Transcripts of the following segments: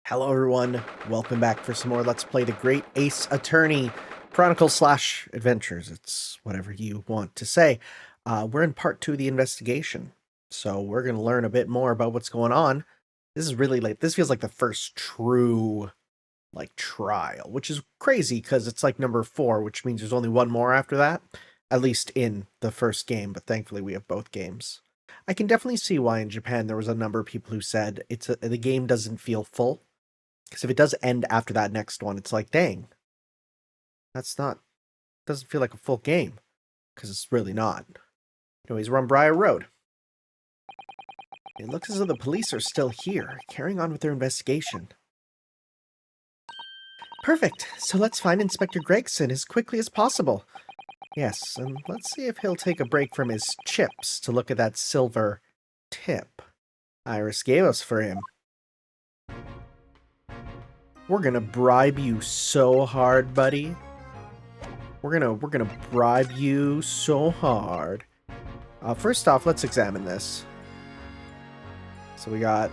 Hello everyone, welcome back for some more Let's Play the Great Ace Attorney Chronicles / Adventures. It's whatever you want to say. We're in part 2 of the investigation, so we're going to learn a bit more about what's going on. This is really this feels like the first true, trial, which is crazy because it's like number 4, which means there's only one more after that, at least in the first game, but thankfully we have both games. I can definitely see why in Japan there was a number of people who said the game doesn't feel full. Because if it does end after that next one, it's like, dang, doesn't feel like a full game. Because it's really not. Anyways, we're on Briar Road. It looks as though the police are still here, carrying on with their investigation. Perfect, so let's find Inspector Gregson as quickly as possible. Yes, and let's see if he'll take a break from his chips to look at that silver tip Iris gave us for him. We're gonna bribe you so hard, buddy. We're gonna bribe you so hard. First off, let's examine this. So we got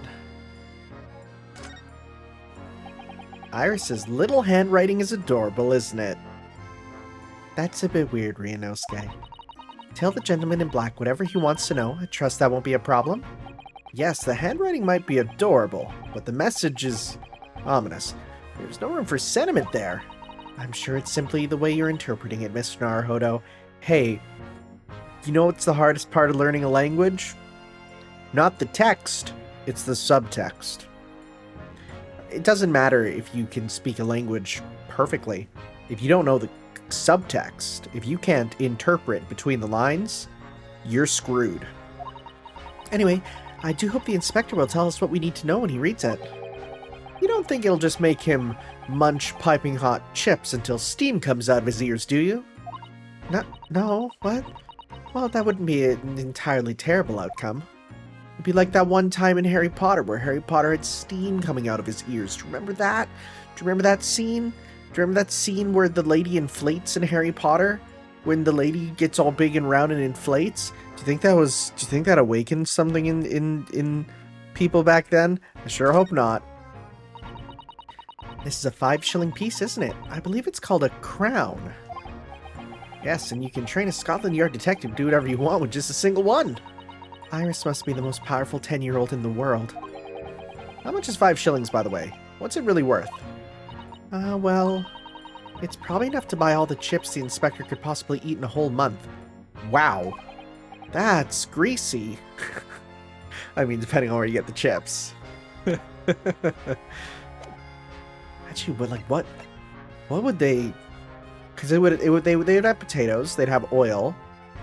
Iris's little handwriting is adorable, isn't it? That's a bit weird, Ryunosuke. Tell the gentleman in black whatever he wants to know. I trust that won't be a problem. Yes, the handwriting might be adorable, but the message is ominous. There's no room for sentiment there. I'm sure it's simply the way you're interpreting it, Mr. Naruhodo. Hey, you know what's the hardest part of learning a language? Not the text, it's the subtext. It doesn't matter if you can speak a language perfectly. If you don't know the subtext, if you can't interpret between the lines, you're screwed. Anyway, I do hope the inspector will tell us what we need to know when he reads it. You don't think it'll just make him munch piping hot chips until steam comes out of his ears, do you? No, what? Well, that wouldn't be an entirely terrible outcome. It'd be like that one time in Harry Potter where Harry Potter had steam coming out of his ears. Do you remember that? Do you remember that scene? Do you remember that scene where the lady inflates in Harry Potter? When the lady gets all big and round and inflates? Do you think that awakened something in people back then? I sure hope not. This is a 5-shilling piece, isn't it? I believe it's called a crown. Yes, and you can train a Scotland Yard detective to do whatever you want with just a single one. Iris must be the most powerful 10-year-old in the world. How much is 5 shillings, by the way? What's it really worth? Well, it's probably enough to buy all the chips the inspector could possibly eat in a whole month. Wow. That's greasy. I mean, depending on where you get the chips. Actually, but what would they? Because they would have potatoes. They'd have oil.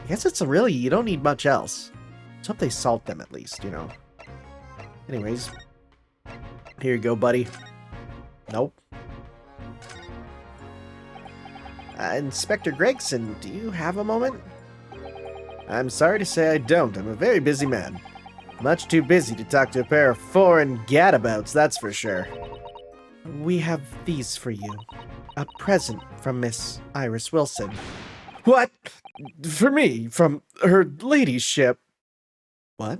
I guess you don't need much else. Let's hope they salt them at least, you know. Anyways, here you go, buddy. Nope. Inspector Gregson, do you have a moment? I'm sorry to say I don't. I'm a very busy man. Much too busy to talk to a pair of foreign gadabouts, that's for sure. We have these for you. A present from Miss Iris Wilson. What? For me? From her ladyship? What?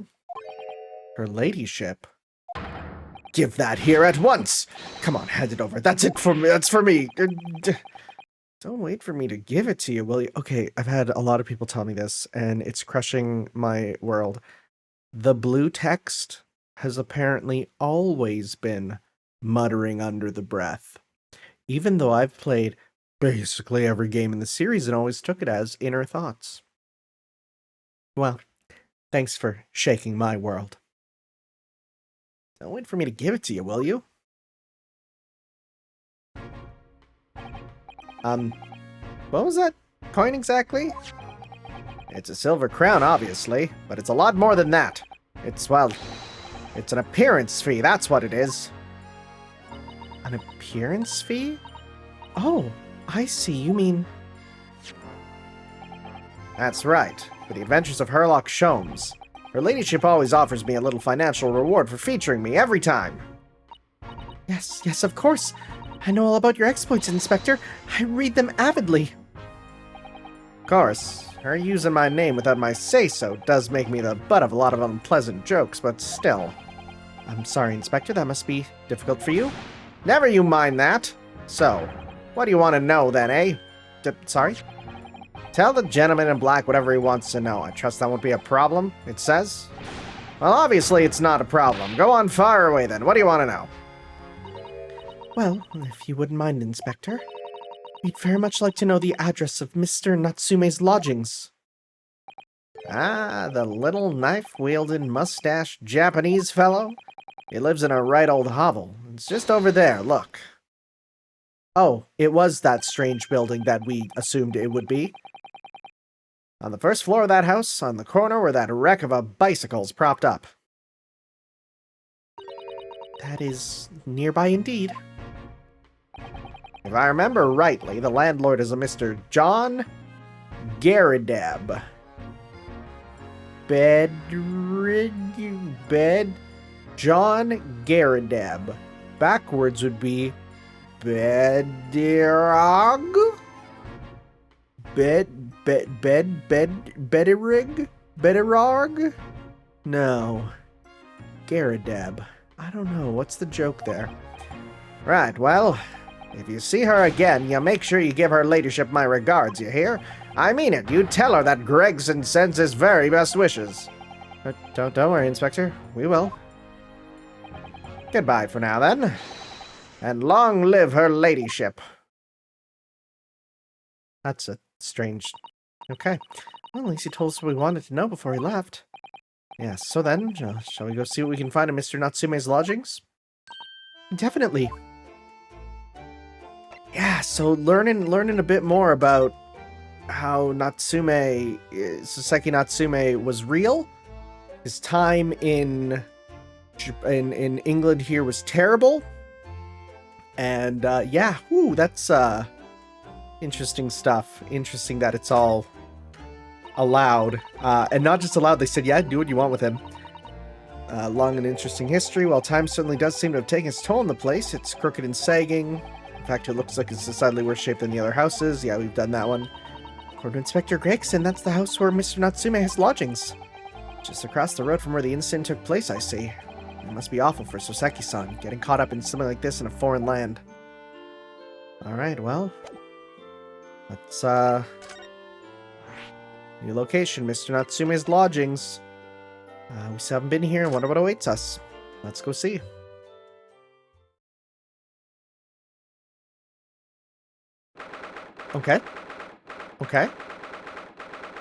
Her ladyship? Give that here at once! Come on, hand it over. That's it for me. That's for me. Don't wait for me to give it to you, will you? Okay, I've had a lot of people tell me this, and it's crushing my world. The blue text has apparently always been muttering under the breath. Even though I've played basically every game in the series and always took it as inner thoughts. Well, thanks for shaking my world. Don't wait for me to give it to you, will you? What was that coin exactly? It's a silver crown, obviously, but it's a lot more than that. It's an appearance fee, that's what it is. An appearance fee? Oh, I see, you mean... That's right, for the adventures of Herlock Sholmes. Her ladyship always offers me a little financial reward for featuring me every time. Yes, of course. I know all about your exploits, Inspector. I read them avidly. Of course, her using my name without my say-so does make me the butt of a lot of unpleasant jokes, but still. I'm sorry, Inspector, that must be difficult for you. Never you mind that. So, what do you want to know then, eh? Sorry? Tell the gentleman in black whatever he wants to know. I trust that won't be a problem, it says. Well, obviously it's not a problem. Go on far away then. What do you want to know? Well, if you wouldn't mind, Inspector, we'd very much like to know the address of Mr. Natsume's lodgings. Ah, the little knife-wielding, mustached Japanese fellow? He lives in a right old hovel. It's just over there, look. Oh, it was that strange building that we assumed it would be. On the first floor of that house, on the corner where that wreck of a bicycle's propped up. That is nearby indeed. If I remember rightly, the landlord is a Mr. John Garadeb. John Garadeb. Backwards would be Bedirog? Bedirog? No. Garadeb. I don't know. What's the joke there? Right, well, if you see her again, you make sure you give her ladyship my regards, you hear? I mean it. You tell her that Gregson sends his very best wishes. Don't worry, Inspector. We will. Goodbye for now, then. And long live her ladyship. That's a strange... Okay. Well, at least he told us what we wanted to know before he left. Yes, so then, shall we go see what we can find in Mr. Natsume's lodgings? Definitely. Yeah, so learning a bit more about how Natsume, Soseki Natsume was real. His time in England here was terrible. And yeah, that's interesting stuff. Interesting that it's all allowed. And not just allowed, they said, yeah, do what you want with him. Long and interesting history. While time certainly does seem to have taken its toll on the place, it's crooked and sagging. In fact, it looks like it's decidedly worse shape than the other houses. Yeah, we've done that one. According to Inspector Gregson, that's the house where Mr. Natsume has lodgings. Just across the road from where the incident took place, I see. It must be awful for Soseki-san, getting caught up in something like this in a foreign land. Alright, well... Let's, new location, Mr. Natsume's lodgings. We still haven't been here and wonder what awaits us. Let's go see. Okay. Okay.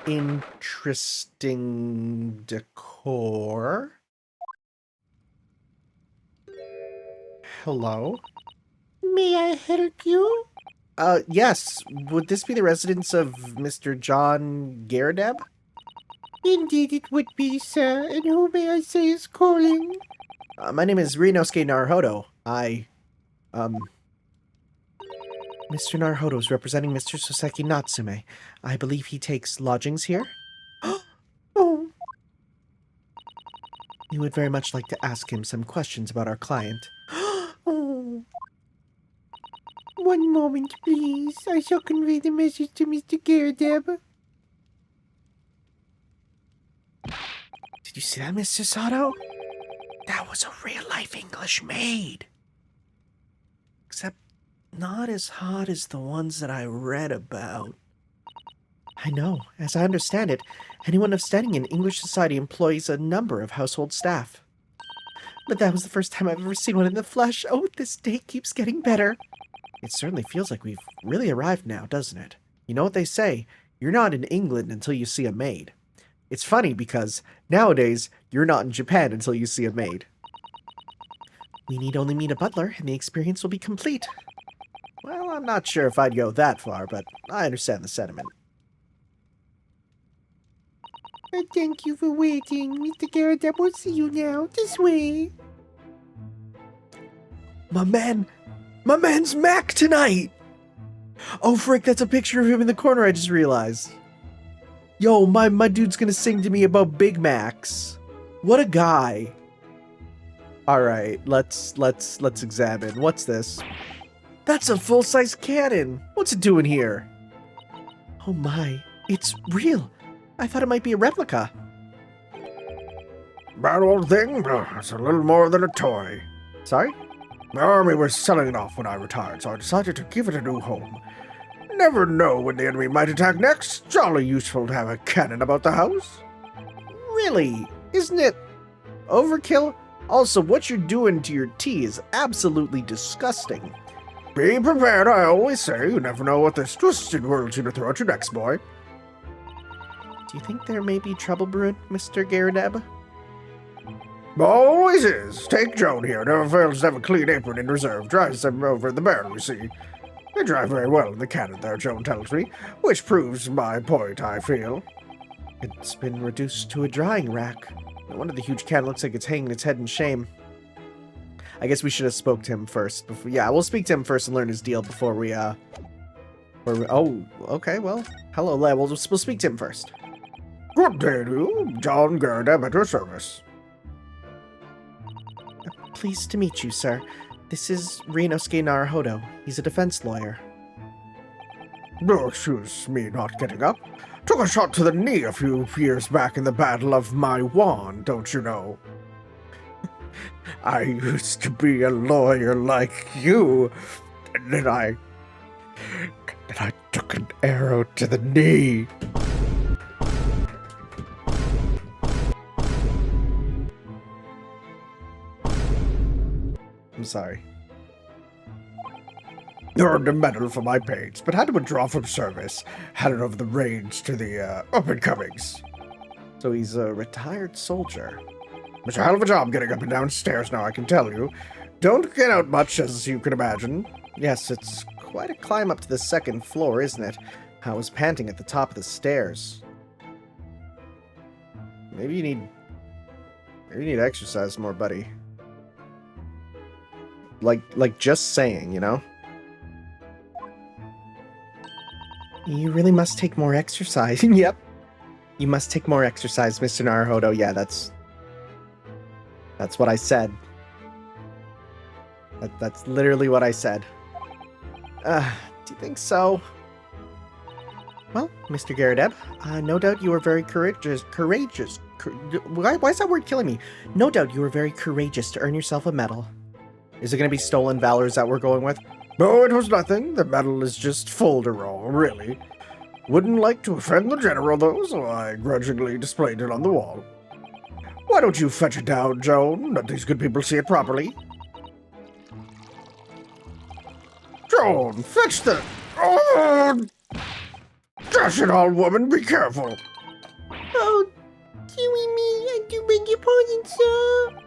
Interesting decor. Hello? May I help you? Yes. Would this be the residence of Mr. John Garadeb? Indeed it would be, sir. And who may I say is calling? My name is Rinosuke Naruhodo. Mr. Naruhodo is representing Mr. Soseki Natsume. I believe he takes lodgings here. Oh, We would very much like to ask him some questions about our client. oh. One moment, please. I shall convey the message to Mr. Garadeb. Did you see that, Mr. Sato? That was a real-life English maid. Except not as hot as the ones that I read about. I know. As I understand it, anyone of standing in English society employs a number of household staff. But that was the first time I've ever seen one in the flesh. Oh, this day keeps getting better. It certainly feels like we've really arrived now, doesn't it? You know what they say, you're not in England until you see a maid. It's funny because nowadays, you're not in Japan until you see a maid. We need only meet a butler and the experience will be complete. Well, I'm not sure if I'd go that far, but I understand the sentiment. Thank you for waiting. Mr. Garadeb will see you now. This way. My man's Mac tonight! Oh, frick, that's a picture of him in the corner, I just realized. Yo, my dude's gonna sing to me about Big Macs. What a guy. Alright, let's examine. What's this? That's a full-size cannon! What's it doing here? Oh my, it's real. I thought it might be a replica. Bad old thing? It's a little more than a toy. Sorry? My army was selling it off when I retired, so I decided to give it a new home. Never know when the enemy might attack next. Jolly useful to have a cannon about the house. Really? Isn't it overkill? Also, what you're doing to your tea is absolutely disgusting. Be prepared, I always say. You never know what this twisted world's gonna throw at you next, boy. Do you think there may be trouble brewing, Mr. Garrideb? Always is. Take Joan here. Never fails to have a clean apron in reserve. Drives them over the barrel, you see. They drive very well in the cannon there, Joan tells me, which proves my point, I feel. It's been reduced to a drying rack. No wonder the huge can looks like it's hanging its head in shame. I guess we should have spoke to him first. Yeah, we'll speak to him first and learn his deal before we, oh, okay, well, hello, lad. We'll speak to him first. Good day to you. John Garrideb at your service. Pleased to meet you, sir. This is Ryunosuke Naruhodo. He's a defense lawyer. No, excuse me not getting up. Took a shot to the knee a few years back in the Battle of my wand, don't you know? I used to be a lawyer like you, and then I took an arrow to the knee. I'm sorry. Earned a medal for my pains, but had to withdraw from service. Handed over the reins to the up-and-comings. So he's a retired soldier. It's a hell of a job getting up and down stairs now, I can tell you. Don't get out much, as you can imagine. Yes, it's quite a climb up to the second floor, isn't it? I was panting at the top of the stairs. Maybe you need exercise more, buddy. Like just saying, you know? You really must take more exercise. Yep. You must take more exercise, Mr. Naruhodo. Yeah, that's what I said. That's literally what I said. Do you think so? Well, Mr. Garrideb, no doubt you are very courageous. Why is that word killing me? No doubt you are very courageous to earn yourself a medal. Is it going to be stolen valors that we're going with? No, it was nothing. The medal is just folderol, really. Wouldn't like to offend the general, though, so I grudgingly displayed it on the wall. Why don't you fetch it down, Joan? Let these good people see it properly. Joan, fetch the... Oh! Dash it all, woman, be careful. Oh, killing me. I do beg your pardon, sir.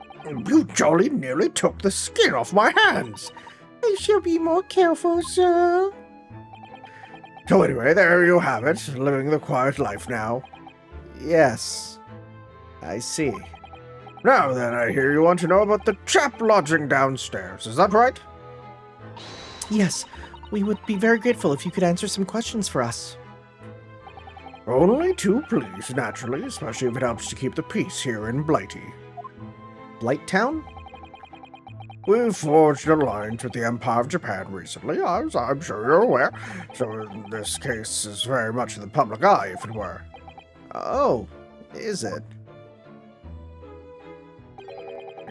You jolly nearly took the skin off my hands. I shall be more careful, sir. So anyway, there you have it, living the quiet life now. Yes. I see. Now then, I hear you want to know about the chap lodging downstairs, is that right? Yes, we would be very grateful if you could answer some questions for us. Only too pleased, naturally, especially if it helps to keep the peace here in Blighty. Blight Town? We've forged an alliance with the Empire of Japan recently, as I'm sure you're aware, so this case is very much in the public eye, if it were. Oh, is it?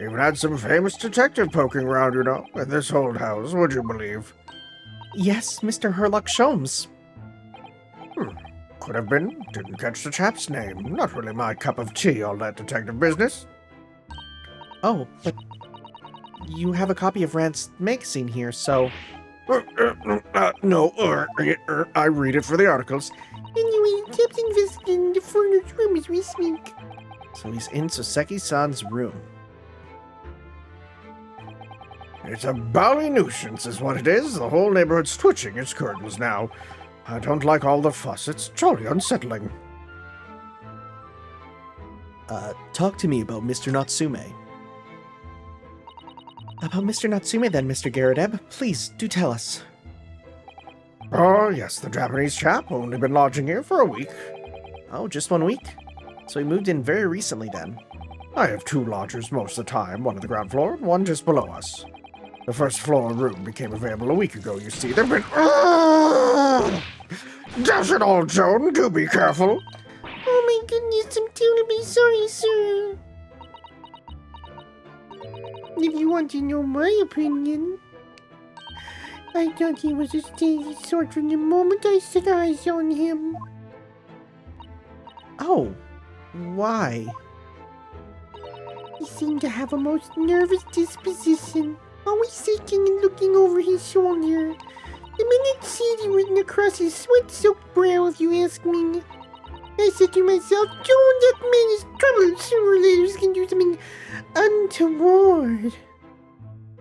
Even had some famous detective poking around, you know, in this old house, would you believe? Yes, Mr. Herlock Sholmes. Could have been. Didn't catch the chap's name. Not really my cup of tea, all that detective business. Oh, but you have a copy of Rand's magazine here, so... No, I read it for the articles. Anyway, Captain investigating the foreigner's room as we speak. So he's in Soseki-san's room. It's a bally nuisance is what it is. The whole neighborhood's twitching its curtains now. I don't like all the fuss. It's jolly unsettling. Talk to me about Mr. Natsume. About Mr. Natsume then, Mr. Garrideb. Please, do tell us. Oh, yes, the Japanese chap. Only been lodging here for a week. Oh, just 1 week? So he moved in very recently then. I have 2 lodgers most of the time, one on the ground floor and one just below us. The first floor room became available a week ago, you see. They've been... Dash it all, Joan, do be careful. Oh my goodness, I'm terribly sorry, sir. want to know my opinion. I thought he was a steady sort from the moment I set eyes on him. Oh, why? He seemed to have a most nervous disposition, always shaking and looking over his shoulder. The minute seedy written across his sweat-soaked brow, if you ask me. I said to myself, Joan, that man is trouble. Sooner or later he's gonna do something untoward.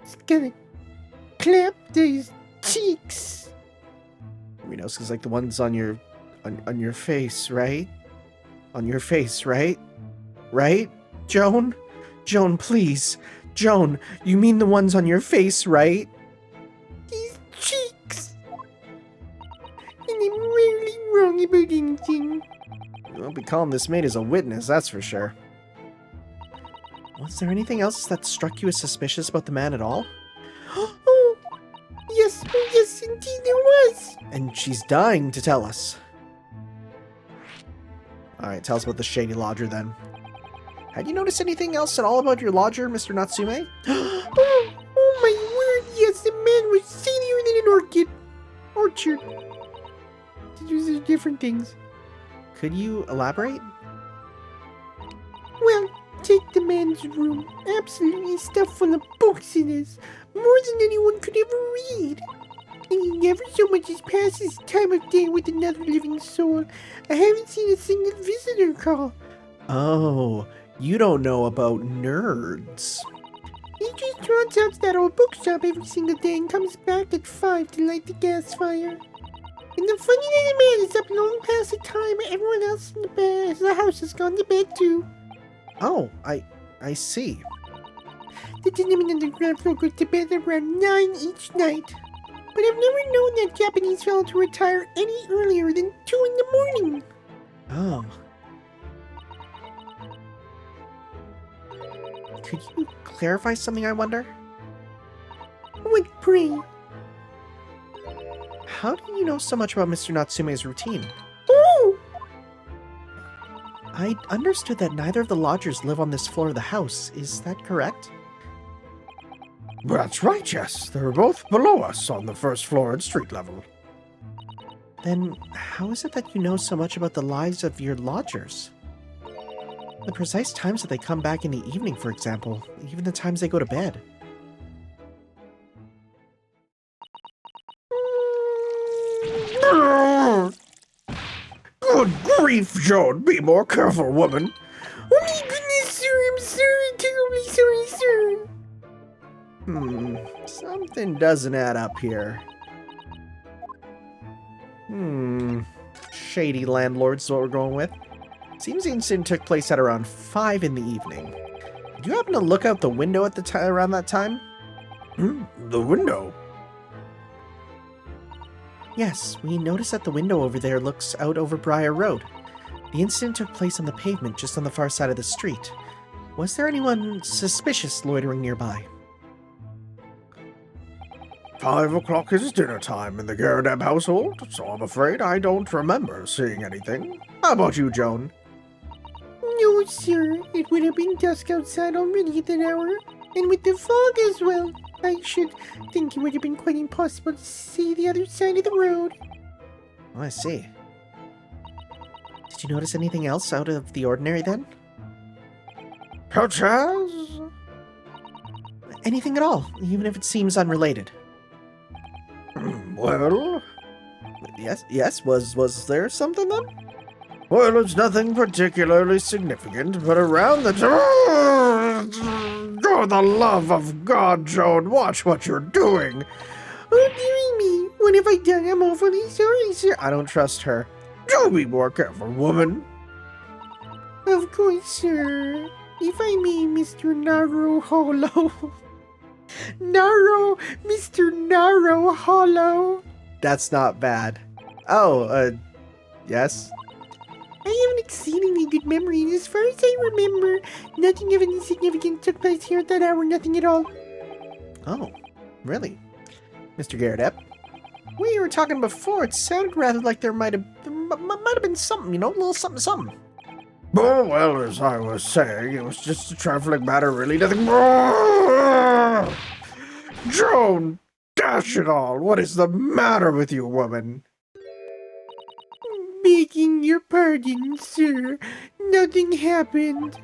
He's gonna clap his cheeks. It's like the ones on your face, right? On your face, right? Right? Joan? Joan, please. Joan, you mean the ones on your face, right? His cheeks. And I'm rarely wrong about anything. I'll be calling this maid as a witness, that's for sure. Was there anything else that struck you as suspicious about the man at all? Oh, yes, indeed there was. And she's dying to tell us. Alright, tell us about the shady lodger then. Had you noticed anything else at all about your lodger, Mr. Natsume? oh my word, yes, the man was shadier than an orchard. These are different things. Could you elaborate? Well, take the man's room. Absolutely stuffed full of books it is. More than anyone could ever read. And he never so much as passes time of day with another living soul. I haven't seen a single visitor call. Oh, you don't know about nerds. He just trots out to that old bookshop every single day and comes back at 5 to light the gas fire. And the funny thing, the man is up long past the time everyone else in the house has gone to bed too. Oh, I see. The gentleman on the ground floor goes to bed around 9 each night. But I've never known that Japanese fellow to retire any earlier than 2 in the morning. Oh. Could you clarify something, I wonder? What, pray? How do you know so much about Mr. Natsume's routine? Oh! I understood that neither of the lodgers live on this floor of the house. Is that correct? That's right, yes. They're both below us on the first floor at street level. Then how is it that you know so much about the lives of your lodgers? The precise times that they come back in the evening, for example, even the times they go to bed. Good grief, Joan! Be more careful, woman! Oh my goodness, sir! I'm sorry, terribly sorry, sir! Something doesn't add up here. Shady landlord's what we're going with. Seems the incident took place at around 5 in the evening. Did you happen to look out the window at the around that time? The window? Yes, we noticed that the window over there looks out over Briar Road. The incident took place on the pavement just on the far side of the street. Was there anyone suspicious loitering nearby? 5 o'clock is dinner time in the Garradeb household, so I'm afraid I don't remember seeing anything. How about you, Joan? No, sir. It would have been dusk outside already at that hour, and with the fog as well. I should think it would have been quite impossible to see the other side of the road. Oh, I see. Did you notice anything else out of the ordinary then? Such as? Anything at all, even if it seems unrelated. Well? Yes, was there something then? Well, it's nothing particularly significant, but around the For the love of God, Joan, watch what you're doing! Oh, dearie me, what have I done? I'm awfully sorry, sir. I don't trust her. Do be more careful, woman! Of course, sir. If I may, Mr. Narrow Hollow. Mr. Narrow Hollow. That's not bad. Oh, yes? I have an exceedingly good memory, and as far as I remember, nothing of any significance took place here at that hour, nothing at all. Oh, really? Mr. Garradeb? When you were talking before, it sounded rather like there might have been something, a little something. Oh, well, as I was saying, it was just a trifling matter, really, nothing more. Joan! Dash it all! What is the matter with you, woman? Begging your pardon, sir. Nothing happened.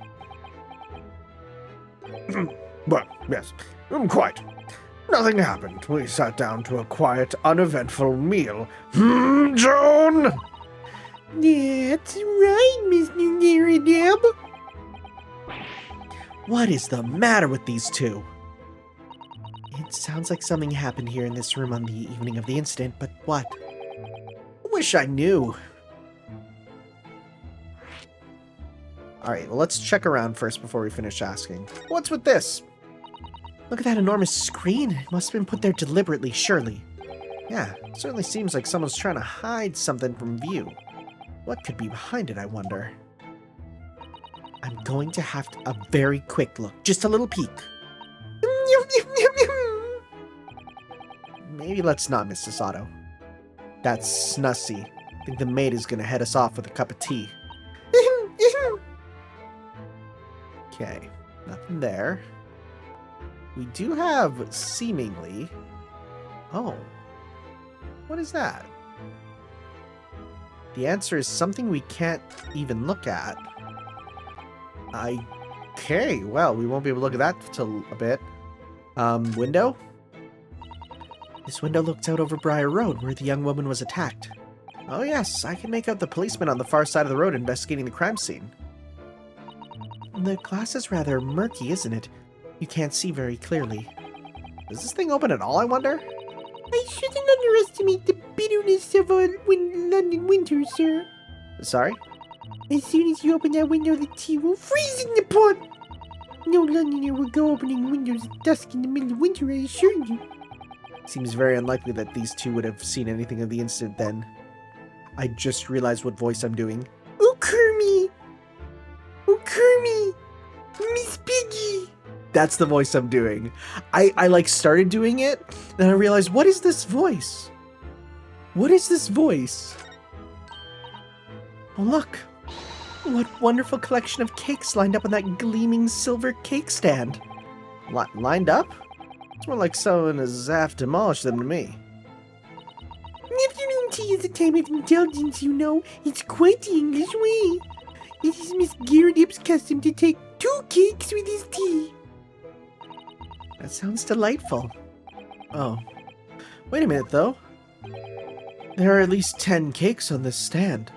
Well, yes, quite. Nothing happened. We sat down to a quiet, uneventful meal. Joan? That's right, Mr. Garrideb. What is the matter with these two? It sounds like something happened here in this room on the evening of the incident, but what? I wish I knew. Alright, well, let's check around first before we finish asking. What's with this? Look at that enormous screen. It must have been put there deliberately, surely. Yeah, it certainly seems like someone's trying to hide something from view. What could be behind it, I wonder? I'm going to have a very quick look. Just a little peek. Maybe let's not, Miss Sasato. That's snussy. I think the maid is gonna head us off with a cup of tea. Okay, nothing there. We do have, seemingly... Oh. What is that? The answer is something we can't even look at. Okay, well, we won't be able to look at that till a bit. Window? This window looks out over Briar Road, where the young woman was attacked. Oh yes, I can make out the policeman on the far side of the road investigating the crime scene. The glass is rather murky, isn't it? You can't see very clearly. Does this thing open at all, I wonder? I shouldn't underestimate the bitterness of a London winter, sir. Sorry? As soon as you open that window, the tea will freeze in the pot. No Londoner will go opening windows at dusk in the middle of winter, I assure you. Seems very unlikely that these two would have seen anything of the incident then. I just realized what voice I'm doing. Oh, Kermie! Oh, Kermie! Miss Piggy! That's the voice I'm doing. I like started doing it, then I realized, what is this voice? What is this voice? Oh look, what wonderful collection of cakes lined up on that gleaming silver cake stand. Lined up? It's more like someone has half demolished them to me. Afternoon tea is a time of indulgence, you know. It's quite the English way. It is Miss Garrideb's custom to take 2 cakes with his tea. That sounds delightful. Oh. Wait a minute, though. There are at least 10 cakes on this stand.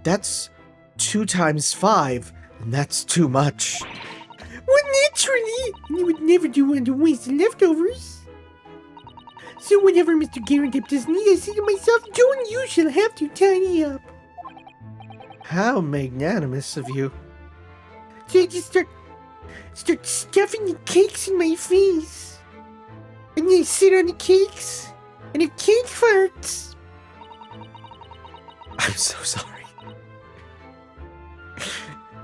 That's 2 times 5, and that's too much. Well, naturally! And you would never do want to waste the leftovers. So whenever Mr. Garrideb does need, I say to myself, Joan, you shall have to tidy up. How magnanimous of you. So I just start stuffing the cakes in my face. And then I sit on the cakes, and have cake farts. I'm so sorry.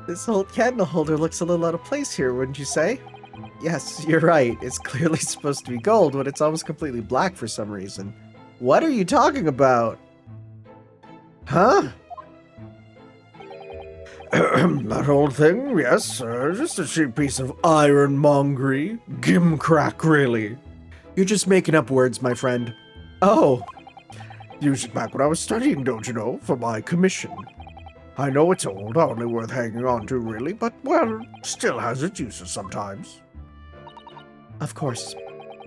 This whole candle holder looks a little out of place here, wouldn't you say? Yes, you're right. It's clearly supposed to be gold, but it's almost completely black for some reason. What are you talking about? Huh? That old thing? Yes, sir. Just a cheap piece of ironmongery. Gimcrack, really. You're just making up words, my friend. Oh. Used it back when I was studying, don't you know, for my commission. I know it's old, hardly worth hanging on to, really, but, well, still has its uses sometimes. Of course.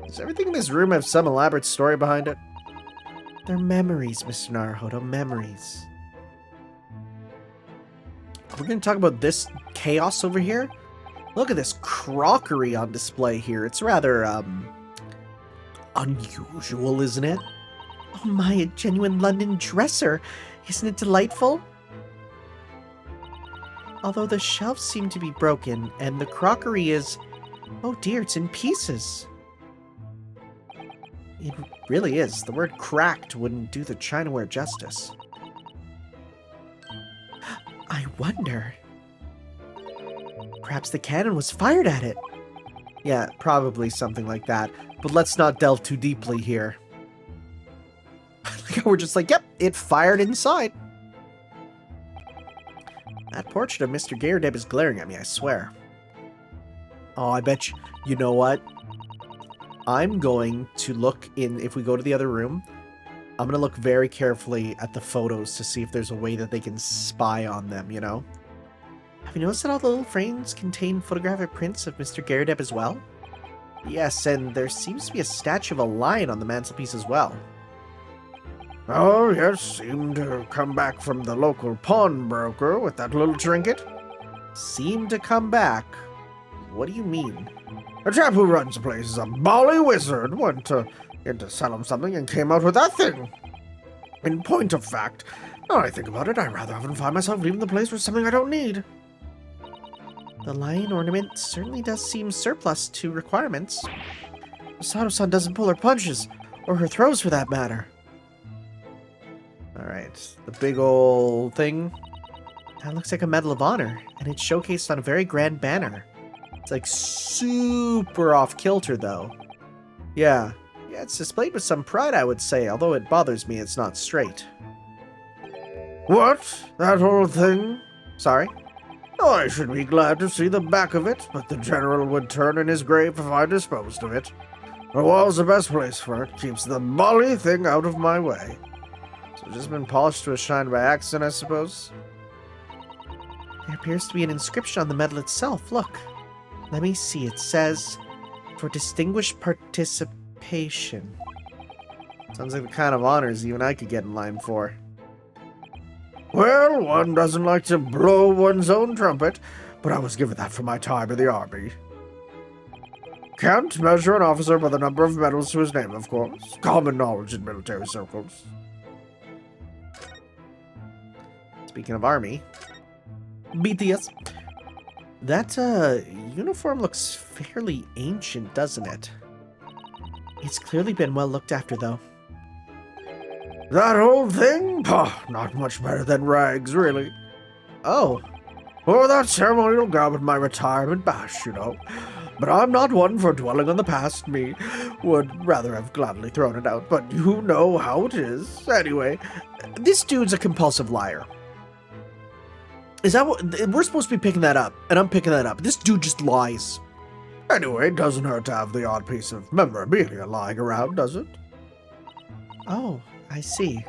Does everything in this room have some elaborate story behind it? They're memories, Mr. Naruhodo, memories. We're going to talk about this chaos over here. Look at this crockery on display here. It's rather, unusual, isn't it? Oh my, a genuine London dresser. Isn't it delightful? Although the shelves seem to be broken, and the crockery is... Oh dear, it's in pieces. It really is. The word cracked wouldn't do the chinaware justice. I wonder... Perhaps the cannon was fired at it. Yeah, probably something like that. But let's not delve too deeply here. We're just like, yep, it fired inside. That portrait of Mr. Garrideb is glaring at me, I swear. Oh, I bet you know what? I'm going to look in, if we go to the other room, I'm going to look very carefully at the photos to see if there's a way that they can spy on them, you know? Have you noticed that all the little frames contain photographic prints of Mr. Garrideb as well? Yes, and there seems to be a statue of a lion on the mantelpiece as well. Oh, yes, seemed to come back from the local pawnbroker with that little trinket. Seem to come back? What do you mean? The chap who runs the place is a bally wizard, went in to sell him something and came out with that thing. In point of fact, now I think about it, I'd rather often find myself leaving the place for something I don't need. The lion ornament certainly does seem surplus to requirements. Masato-san doesn't pull her punches, or her throws for that matter. Alright, the big ol' thing. That looks like a Medal of Honor, and it's showcased on a very grand banner. It's like super off-kilter though. Yeah, it's displayed with some pride, I would say, although it bothers me it's not straight. What? That whole thing? Sorry? Oh, I should be glad to see the back of it, but the general would turn in his grave if I disposed of it. The wall's the best place for it, keeps the bally thing out of my way. So it's just been polished to a shine by accident, I suppose? There appears to be an inscription on the medal itself, look. Let me see, it says, for distinguished participation. Sounds like the kind of honors even I could get in line for. Well, one doesn't like to blow one's own trumpet, but I was given that for my time in the army. Can't measure an officer by the number of medals to his name, of course. Common knowledge in military circles. Speaking of army, BTS. That uniform looks fairly ancient, doesn't it? It's clearly been well looked after, though. That old thing? Not much better than rags, really. Oh. Or that ceremonial garb at my retirement bash, you know. But I'm not one for dwelling on the past. Me would rather have gladly thrown it out, but you know how it is. Anyway, this dude's a compulsive liar. Is that what... We're supposed to be picking that up, and I'm picking that up. This dude just lies. Anyway, it doesn't hurt to have the odd piece of memorabilia lying around, does it? Oh, I see.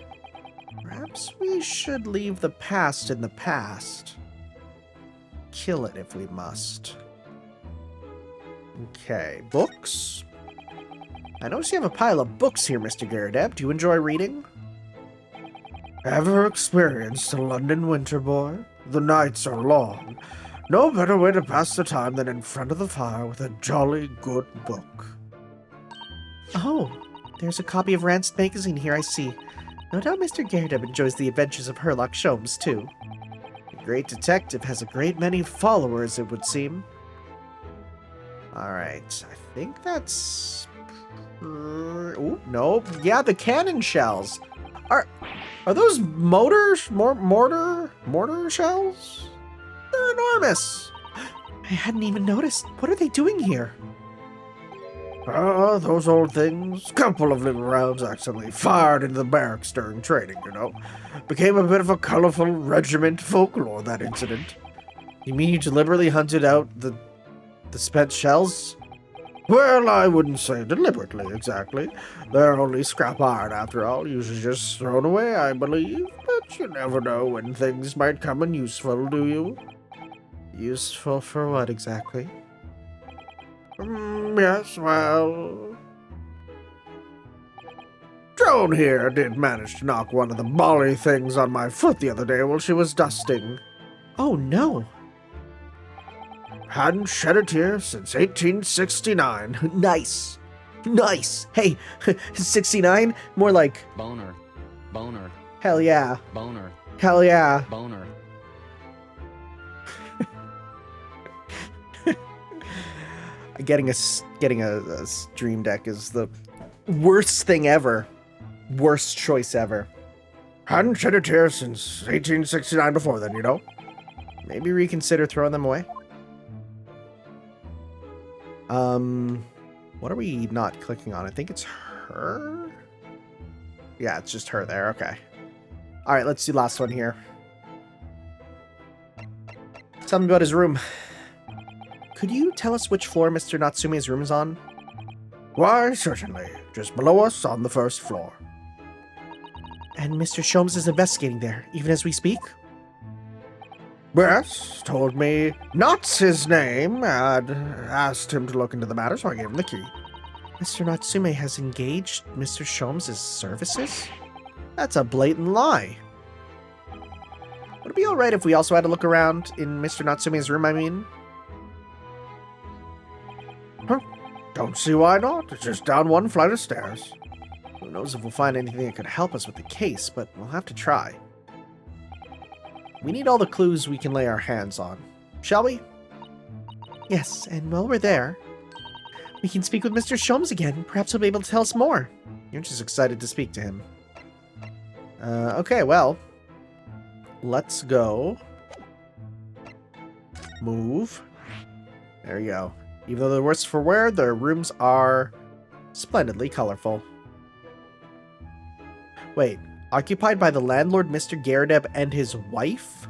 Perhaps we should leave the past in the past. Kill it if we must. Okay, books. I notice you have a pile of books here, Mr. Garrideb. Do you enjoy reading? Ever experienced a London winter, boy? The nights are long. No better way to pass the time than in front of the fire with a jolly good book. Oh, there's a copy of Rancid magazine here, I see. No doubt Mr. Garrideb enjoys the adventures of Herlock Sholmes, too. The great detective has a great many followers, it would seem. Alright, I think that's... Ooh, no. Yeah, the cannon shells. Are those mortar shells? They're enormous. I hadn't even noticed. What are they doing here? Those old things. Couple of little rounds accidentally fired into the barracks during training, you know. Became a bit of a colorful regiment folklore, that incident. You mean you deliberately hunted out the spent shells? Well, I wouldn't say deliberately, exactly. They're only scrap iron, after all, usually just thrown away, I believe. But you never know when things might come in useful, do you? Useful for what, exactly? Yes, well... Joan here did manage to knock one of the bally things on my foot the other day while she was dusting. Oh, no. Hadn't shed a tear since 1869. Nice. Nice. Hey, 69? More like... Boner. Boner. Hell yeah. Boner. Hell yeah. Boner. Getting a stream deck is the worst thing ever. Worst choice ever. Hadn't shed a tear since 1869 before then, you know? Maybe reconsider throwing them away. What are we not clicking on? I think it's her? Yeah, it's just her there. Okay. All right, let's do last one here. Tell me about his room. Could you tell us which floor Mr. Natsume's room is on? Why, certainly. Just below us on the first floor. And Mr. Sholmes is investigating there, even as we speak? Yes, told me Knott's his name. I'd asked him to look into the matter, so I gave him the key. Mr. Natsume has engaged Mr. Sholmes' services? That's a blatant lie. Would it be alright if we also had a look around in Mr. Natsume's room, I mean? Don't see why not. It's just down one flight of stairs. Who knows if we'll find anything that could help us with the case, but we'll have to try. We need all the clues we can lay our hands on. Shall we? Yes, and while we're there, we can speak with Mr. Sholmes again. Perhaps he'll be able to tell us more. You're just excited to speak to him. Okay, well, let's go. Move. There you go. Even though they're worse for wear, their rooms are splendidly colorful. Wait, occupied by the landlord, Mr. Garadeb, and his wife?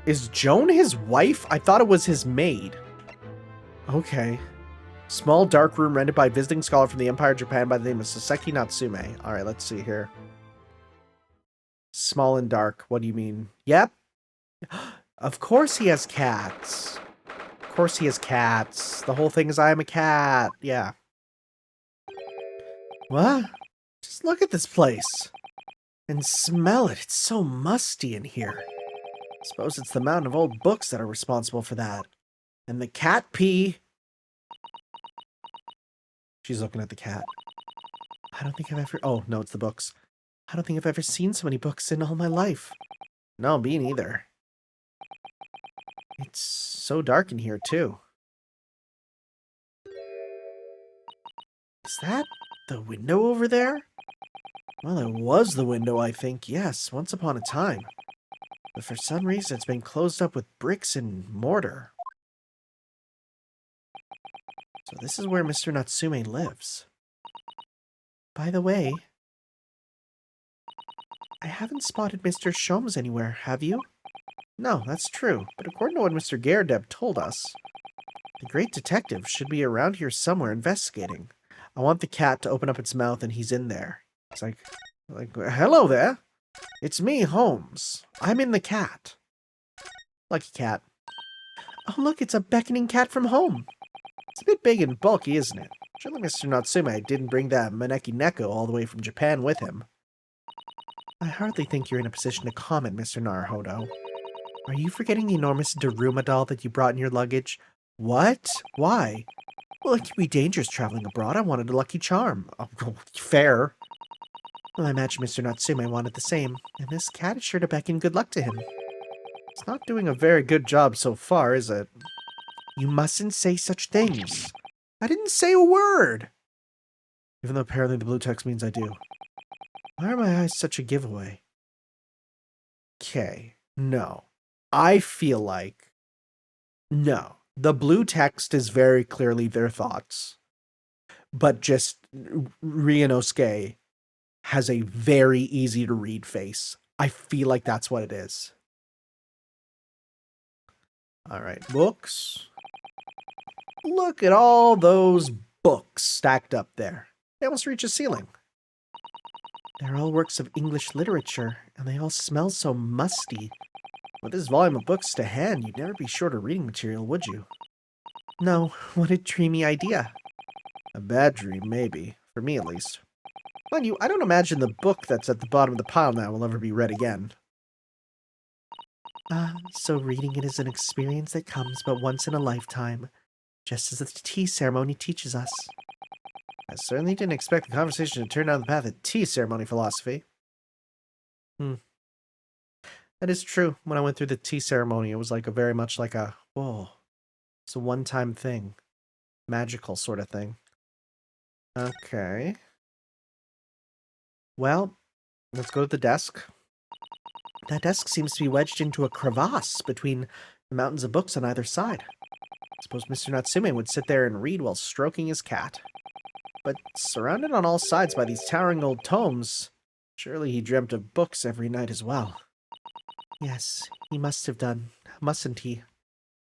Is Joan his wife? I thought it was his maid. Okay. Small dark room rented by a visiting scholar from the Empire of Japan by the name of Saseki Natsume. Alright, let's see here. Small and dark. What do you mean? Yep. Of course he has cats. Of course he has cats. The whole thing is I am a cat. Yeah. What? Just look at this place. And smell it. It's so musty in here. Suppose it's the mountain of old books that are responsible for that. And the cat pee. She's looking at the cat. I don't think I've ever... Oh, no, it's the books. I don't think I've ever seen so many books in all my life. No, me neither. It's so dark in here, too. Is that the window over there? Well, it was the window, I think. Yes, once upon a time. But for some reason, it's been closed up with bricks and mortar. So this is where Mr. Natsume lives. By the way, I haven't spotted Mr. Sholmes anywhere, have you? No, that's true, but according to what Mr. Garadeb told us, the great detective should be around here somewhere investigating. I want the cat to open up its mouth and he's in there. It's like, hello there. It's me, Holmes. I'm in the cat. Lucky cat. Oh, look, it's a beckoning cat from home. It's a bit big and bulky, isn't it? Surely Mr. Natsume didn't bring that Maneki Neko all the way from Japan with him. I hardly think you're in a position to comment, Mr. Naruhodo. Are you forgetting the enormous Daruma doll that you brought in your luggage? What? Why? Well, it can be dangerous traveling abroad. I wanted a lucky charm. Oh, fair. Well, I imagine Mr. Natsume wanted the same, and this cat is sure to beckon good luck to him. It's not doing a very good job so far, is it? You mustn't say such things. I didn't say a word. Even though apparently the blue text means I do. Why are my eyes such a giveaway? Okay, no. I feel like... No. The blue text is very clearly their thoughts. But just Ryunosuke has a very easy to read face. I feel like that's what it is. Alright, books. Look at all those books stacked up there. They almost reach a ceiling. They're all works of English literature, and they all smell so musty. With this volume of books to hand, you'd never be short of reading material, would you? No, what a dreamy idea. A bad dream, maybe. For me, at least. Mind you, I don't imagine the book that's at the bottom of the pile now will ever be read again. So reading it is an experience that comes but once in a lifetime, just as the tea ceremony teaches us. I certainly didn't expect the conversation to turn down the path of tea ceremony philosophy. That is true. When I went through the tea ceremony, it was like very much like a, whoa, it's a one-time thing. Magical sort of thing. Okay. Well, let's go to the desk. That desk seems to be wedged into a crevasse between the mountains of books on either side. I suppose Mr. Natsume would sit there and read while stroking his cat. But surrounded on all sides by these towering old tomes, surely he dreamt of books every night as well. Yes, he must have done, mustn't he?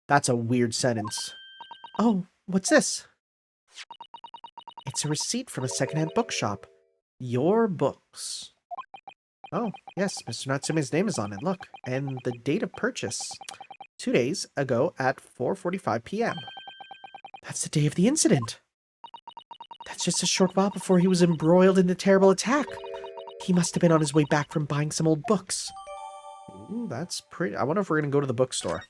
That's a weird sentence. Oh, what's this? It's a receipt from a secondhand bookshop. Your books. Oh, yes, Mr. Natsume's name is on it, look. And the date of purchase. 2 days ago at 4:45 p.m. That's the day of the incident. That's just a short while before he was embroiled in the terrible attack. He must have been on his way back from buying some old books. Ooh, that's pretty... I wonder if we're going to go to the bookstore.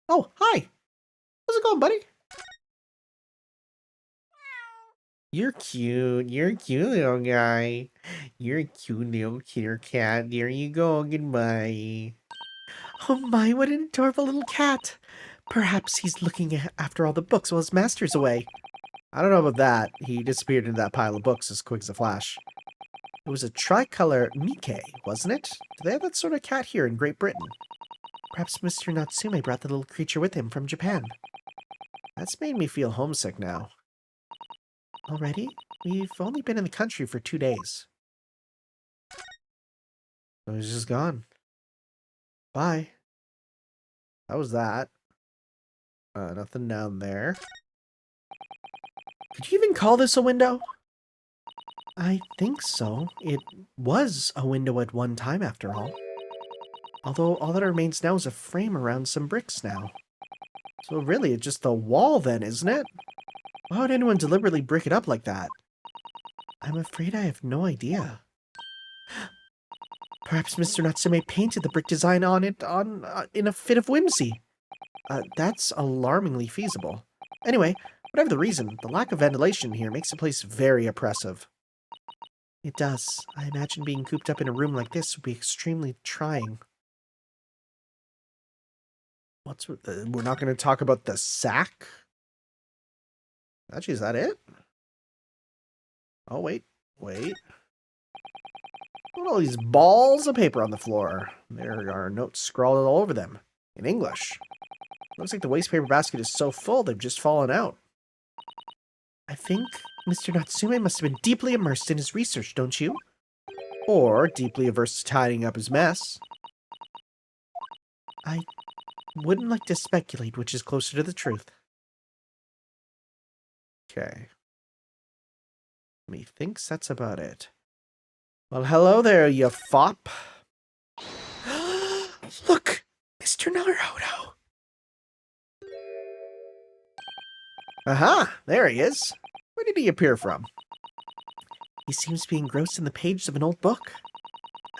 Oh, hi! How's it going, buddy? You're cute. You're a cute little guy. You're a cute little kitty cat. There you go. Goodbye. Oh my, what an adorable little cat. Perhaps he's looking after all the books while his master's away. I don't know about that. He disappeared into that pile of books as quick as a flash. It was a tricolor Mike, wasn't it? Do they have that sort of cat here in Great Britain? Perhaps Mr. Natsume brought the little creature with him from Japan. That's made me feel homesick now. Already? We've only been in the country for 2 days. So he's just gone. Bye. How was that? Nothing down there. Could you even call this a window? I think so. It was a window at one time, after all. Although all that remains now is a frame around some bricks now. So really, it's just a wall then, isn't it? Why would anyone deliberately brick it up like that? I'm afraid I have no idea. Perhaps Mr. Natsume painted the brick design on it in a fit of whimsy. That's alarmingly feasible. Anyway, whatever the reason, the lack of ventilation here makes the place very oppressive. It does. I imagine being cooped up in a room like this would be extremely trying. We're not going to talk about the sack? Actually, is that it? Oh, wait. Wait. Look at all these balls of paper on the floor. There are notes scrawled all over them. In English. Looks like the waste paper basket is so full they've just fallen out. I think Mr. Natsume must have been deeply immersed in his research, don't you? Or deeply averse to tidying up his mess. I wouldn't like to speculate which is closer to the truth. Okay. Methinks that's about it. Well, hello there, you fop. Look! Mr. Naruhodo! Aha! There he is. Where did he appear from? He seems to be engrossed in the pages of an old book.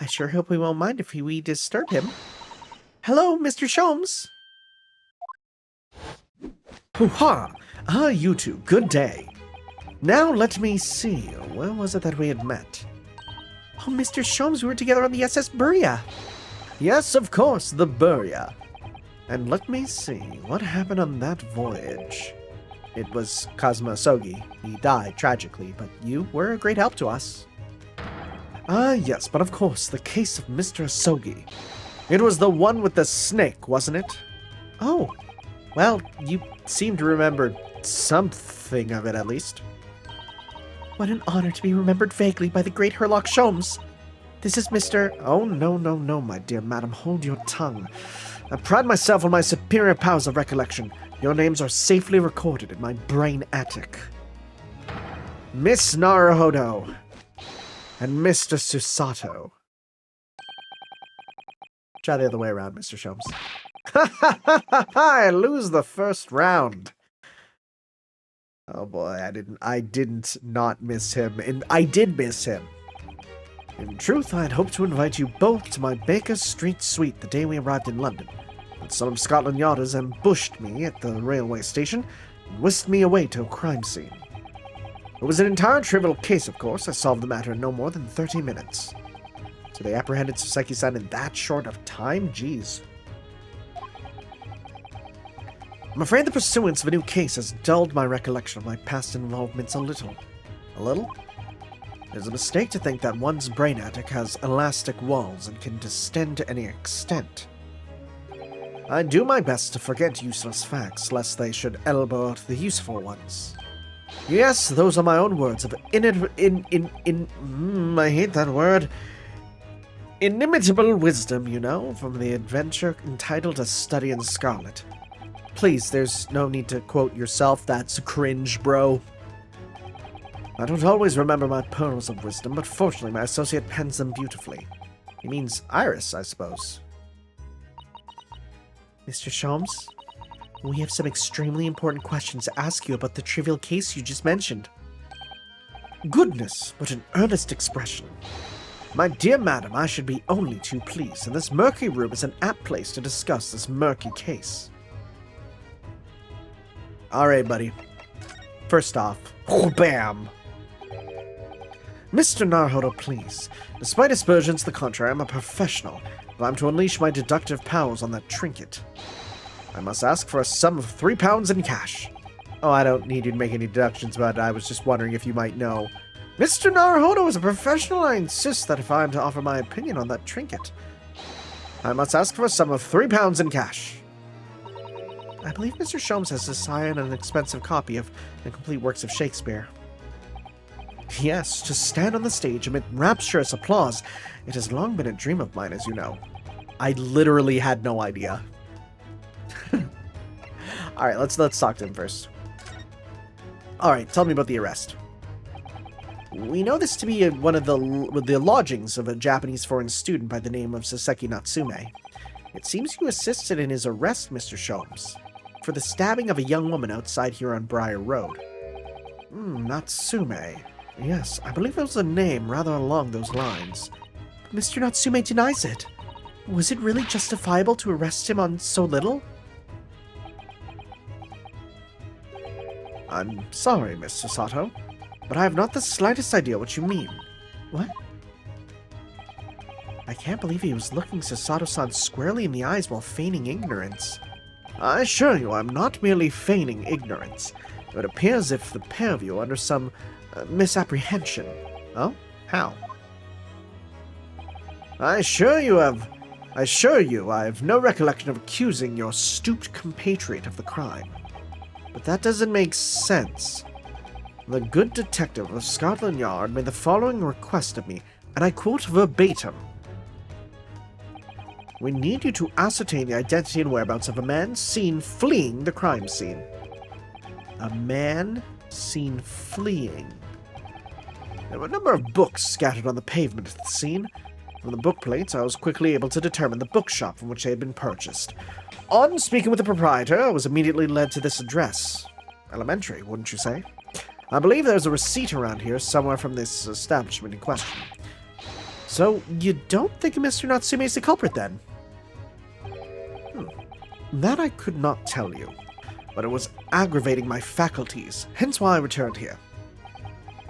I sure hope we won't mind if we disturb him. Hello, Mr. Sholmes! Hoo-ha! Ah, you two, good day. Now let me see, where was it that we had met? Oh, Mr. Sholmes, we were together on the SS Buria. Yes, of course, the Buria. And let me see, what happened on that voyage? It was Kazuma Sogi. He died tragically, but you were a great help to us. Ah, yes, but of course, the case of Mr. Asogi. It was the one with the snake, wasn't it? Oh, well, you seem to remember something of it, at least. What an honor to be remembered vaguely by the great Herlock Sholmes. This is Mr. Oh, no, no, no, my dear madam, hold your tongue. I pride myself on my superior powers of recollection. Your names are safely recorded in my brain attic. Miss Naruhodo and Mr. Susato. Try the other way around, Mr. Sholmes. Ha ha ha ha! I lose the first round. Oh boy, I didn't not miss him, and I did miss him. In truth, I had hoped to invite you both to my Baker Street suite the day we arrived in London, but some Scotland Yarders ambushed me at the railway station and whisked me away to a crime scene. It was an entirely trivial case, of course. I solved the matter in no more than 30 minutes. So they apprehended Soseki-san in that short of time? Jeez. I'm afraid the pursuance of a new case has dulled my recollection of my past involvements a little. A little? It is a mistake to think that one's brain attic has elastic walls and can distend to any extent. I do my best to forget useless facts, lest they should elbow out the useful ones. Yes, those are my own words of I hate that word. Inimitable wisdom, you know, from the adventure entitled A Study in Scarlet. please, there's no need to quote yourself. That's cringe, bro. I don't always remember my pearls of wisdom, but fortunately my associate pens them beautifully. He means Iris, I suppose. Mr. Sholmes, we have some extremely important questions to ask you about the trivial case you just mentioned. Goodness, what an earnest expression. My dear madam, I should be only too pleased, and this murky room is an apt place to discuss this murky case. Alright, buddy. First off, bam! Mr. Naruhodo, please. Despite aspersions to the contrary, I'm a professional. If I'm to unleash my deductive powers on that trinket, I must ask for a sum of £3 in cash. Oh, I don't need you to make any deductions, but I was just wondering if you might know. Mr. Naruhodo is a professional. I insist that if I am to offer my opinion on that trinket, I must ask for a sum of £3 in cash. I believe Mr. Sholmes has desired an expensive copy of the complete works of Shakespeare. Yes, to stand on the stage amid rapturous applause. It has long been a dream of mine, as you know. I literally had no idea. Alright, let's talk to him first. Alright, tell me about the arrest. We know this to be one of the lodgings of a Japanese foreign student by the name of Saseki Natsume. It seems you assisted in his arrest, Mr. Sholmes, for the stabbing of a young woman outside here on Briar Road. Natsume. Yes, I believe it was a name rather along those lines. Mr. Natsume denies it. Was it really justifiable to arrest him on so little? I'm sorry, Miss Sasato, but I have not the slightest idea what you mean. What? I can't believe he was looking Sasato-san squarely in the eyes while feigning ignorance. I assure you I'm not merely feigning ignorance. It appears as if the pair of you are under some misapprehension. Oh? How? I assure you I have no recollection of accusing your stooped compatriot of the crime. But that doesn't make sense. The good detective of Scotland Yard made the following request of me, and I quote verbatim. We need you to ascertain the identity and whereabouts of a man seen fleeing the crime scene. A man seen fleeing. There were a number of books scattered on the pavement at the scene. From the book plates, I was quickly able to determine the bookshop from which they had been purchased. On speaking with the proprietor, I was immediately led to this address. Elementary, wouldn't you say? I believe there's a receipt around here somewhere from this establishment in question. So, you don't think Mr. Natsume is the culprit, then? That I could not tell you, but it was aggravating my faculties, hence why I returned here.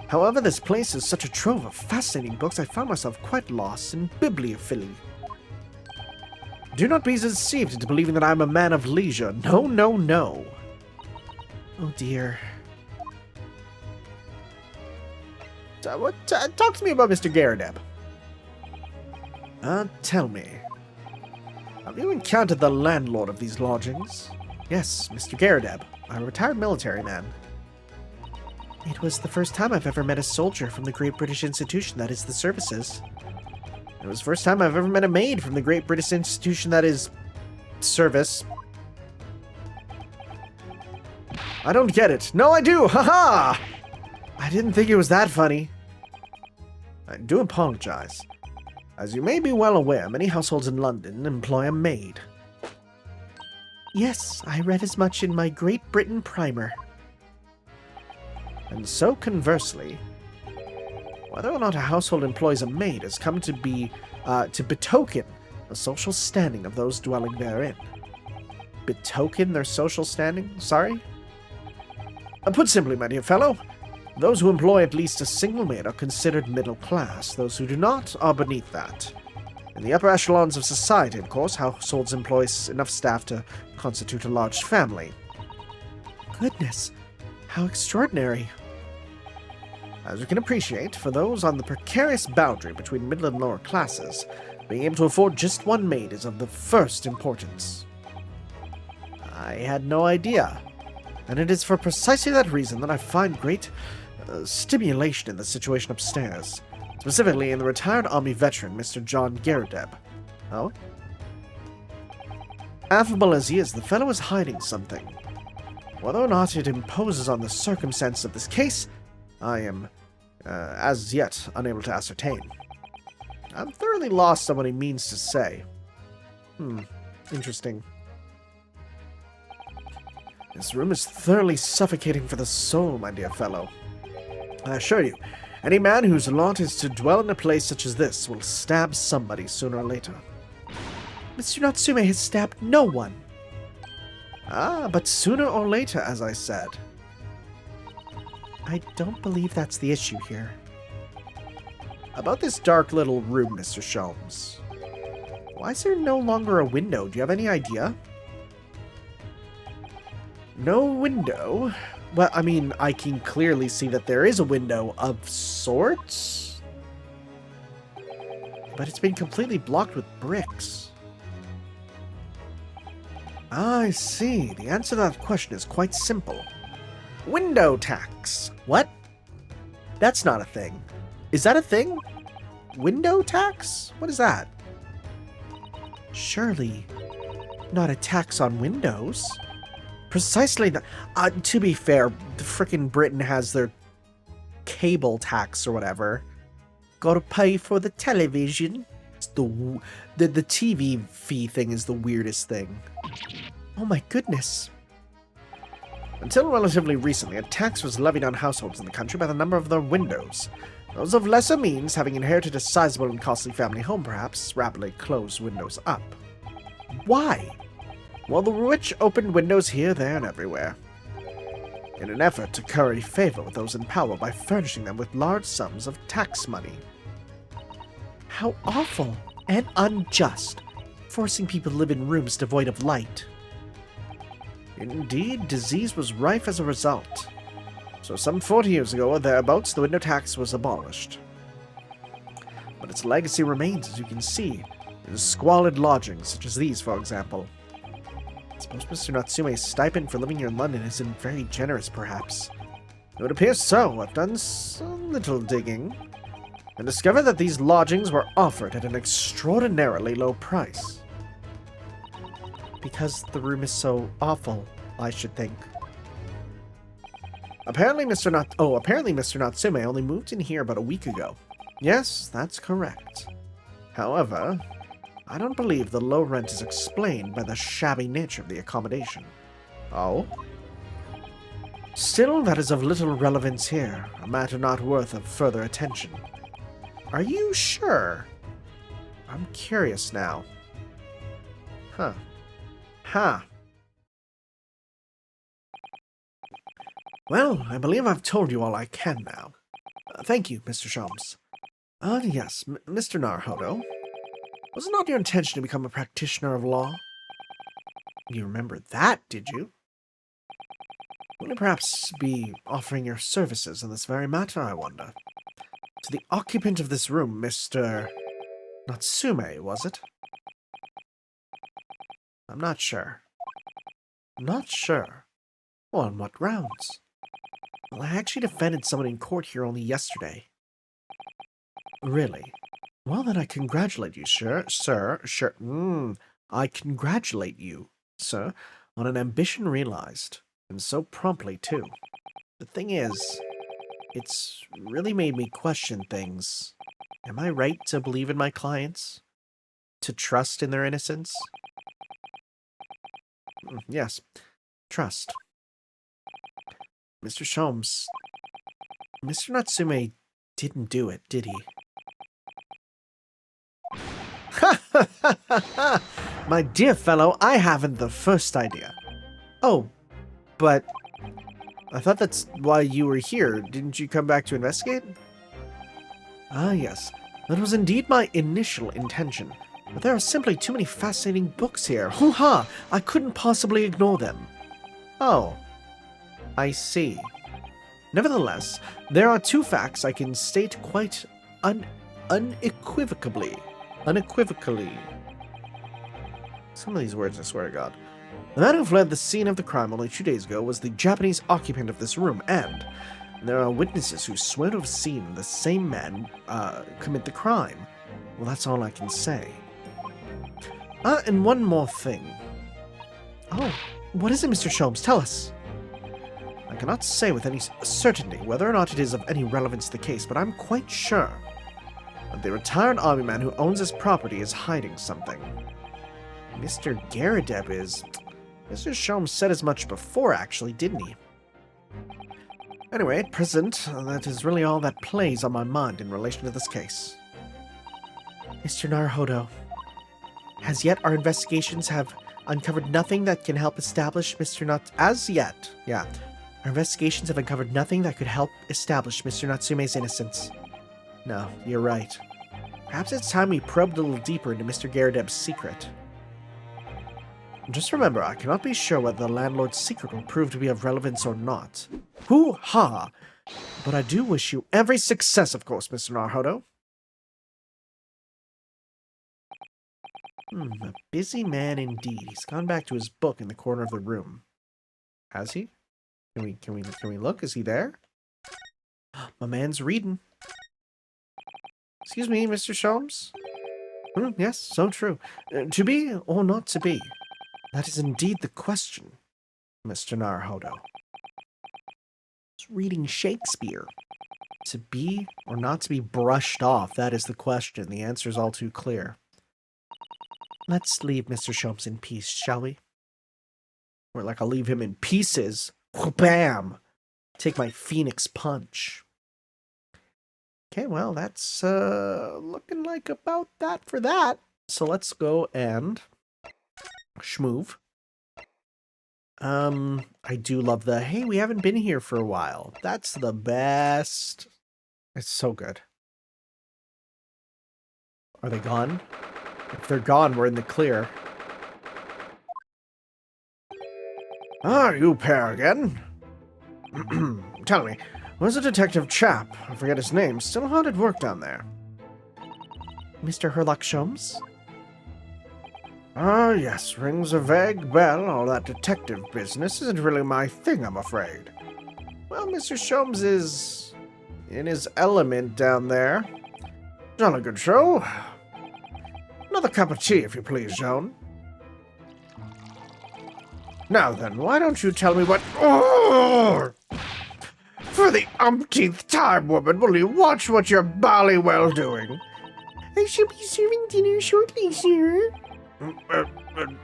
However, this place is such a trove of fascinating books, I found myself quite lost in bibliophilia. Do not be deceived into believing that I am a man of leisure. No, no, no. Oh dear. Talk to me about Mr. Garadeb. Tell me. Have you encountered the landlord of these lodgings? Yes, Mr. Garadeb, a retired military man. It was the first time I've ever met a soldier from the great British institution that is the services. It was the first time I've ever met a maid from the great British institution that is service. I don't get it. No, I do! Haha! I didn't think it was that funny. I do apologize. As you may be well aware, many households in London employ a maid. Yes, I read as much in my Great Britain primer. And so conversely, whether or not a household employs a maid has come to be, to betoken the social standing of those dwelling therein. Betoken their social standing? Sorry? Put simply, my dear fellow, those who employ at least a single maid are considered middle class. Those who do not are beneath that. In the upper echelons of society, of course, households employ enough staff to constitute a large family. Goodness, how extraordinary. As you can appreciate, for those on the precarious boundary between middle and lower classes, being able to afford just one maid is of the first importance. I had no idea, and it is for precisely that reason that I find great stimulation in the situation upstairs, specifically in the retired Army veteran, Mr. John Garadeb. Oh? Affable as he is, the fellow is hiding something. Whether or not it imposes on the circumstance of this case, I am, as yet, unable to ascertain. I'm thoroughly lost on what he means to say. Interesting. This room is thoroughly suffocating for the soul, my dear fellow. I assure you, any man whose lot is to dwell in a place such as this will stab somebody sooner or later. Mr. Natsume has stabbed no one. Ah, but sooner or later, as I said. I don't believe that's the issue here. About this dark little room, Mr. Sholmes. Why is there no longer a window? Do you have any idea? No window? Well, I mean, I can clearly see that there is a window of sorts. But it's been completely blocked with bricks. I see. The answer to that question is quite simple. Window tax. What? That's not a thing. Is that a thing? Window tax? What is that? Surely not a tax on windows. Precisely. To be fair, the frickin' Britain has their cable tax or whatever. Gotta pay for the television. It's the TV fee thing is the weirdest thing. Oh my goodness. Until relatively recently, a tax was levied on households in the country by the number of their windows. Those of lesser means, having inherited a sizable and costly family home perhaps, rapidly closed windows up. Why? Well, the rich opened windows here, there, and everywhere, in an effort to curry favor with those in power by furnishing them with large sums of tax money. How awful and unjust, forcing people to live in rooms devoid of light. Indeed, disease was rife as a result. So some 40 years ago or thereabouts, the window tax was abolished. But its legacy remains, as you can see, in squalid lodgings, such as these, for example. I suppose Mr. Natsume's stipend for living here in London isn't very generous, perhaps. It would appear so. I've done a little digging, and discovered that these lodgings were offered at an extraordinarily low price. Because the room is so awful, I should think. Apparently Mr. Natsume only moved in here about a week ago. Yes, that's correct. However, I don't believe the low rent is explained by the shabby nature of the accommodation. Oh? Still, that is of little relevance here, a matter not worth of further attention. Are you sure? I'm curious now. Huh. Well, I believe I've told you all I can now. Thank you, Mr. Sholmes. Yes, Mr. Naruhodo. Was it not your intention to become a practitioner of law? You remember that, did you? Will you perhaps be offering your services in this very matter, I wonder? To the occupant of this room, Mr. Natsume, was it? I'm not sure. Not sure? Well, on what grounds? Well, I actually defended someone in court here only yesterday. Really? Well, then I congratulate you, I congratulate you, sir, on an ambition realized, and so promptly, too. The thing is, it's really made me question things. Am I right to believe in my clients? To trust in their innocence? Yes, trust. Mr. Sholmes, Mr. Natsume didn't do it, did he? Ha ha ha ha ha! My dear fellow, I haven't the first idea. Oh, but I thought that's why you were here. Didn't you come back to investigate? Ah, yes. That was indeed my initial intention. But there are simply too many fascinating books here. Hoo-ha! I couldn't possibly ignore them. Oh, I see. Nevertheless, there are two facts I can state quite unequivocally. Some of these words, I swear to God. The man who fled the scene of the crime only 2 days ago was the Japanese occupant of this room, and there are witnesses who swear to have seen the same man commit the crime. Well, that's all I can say. And one more thing. Oh, what is it, Mr. Sholmes? Tell us. I cannot say with any certainty whether or not it is of any relevance to the case, but I'm quite sure that the retired army man who owns this property is hiding something. Mr. Garrideb is... Mr. Sholmes said as much before, actually, didn't he? Anyway, at present, that is really all that plays on my mind in relation to this case. Mr. Naruhodo, as yet our investigations have uncovered nothing that can help establish Mr. Our investigations have uncovered nothing that could help establish Mr. Natsume's innocence. No, you're right. Perhaps it's time we probed a little deeper into Mr. Garrideb's secret. Just remember, I cannot be sure whether the landlord's secret will prove to be of relevance or not. Hoo-ha! But I do wish you every success, of course, Mr. Naruhodo. A busy man indeed. He's gone back to his book in the corner of the room. Has he? Can we look? Is he there? My man's reading. Excuse me, Mr. Sholmes? Yes, so true. To be or not to be? That is indeed the question, Mr. Naruhodo. He's reading Shakespeare. To be or not to be brushed off, that is the question. The answer is all too clear. Let's leave Mr. Sholmes in peace, shall we? Or like I'll leave him in pieces. Bam! Take my Phoenix punch. Okay, well, that's looking like about that for that. So let's go and schmoove. I do love the, hey, we haven't been here for a while. That's the best. It's so good. Are they gone? If they're gone, we're in the clear. Ah, you pair again. Tell me, was a detective chap, I forget his name, still hard at work down there? Mr. Herlock Sholmes? Ah, yes, rings a vague bell. All that detective business isn't really my thing, I'm afraid. Well, Mr. Sholmes is in his element down there. Jolly good show. Another cup of tea, if you please, Joan. Now then, why don't you tell me what... Oh! For the umpteenth time, woman, will you watch what you're bally well doing? I shall be serving dinner shortly, sir.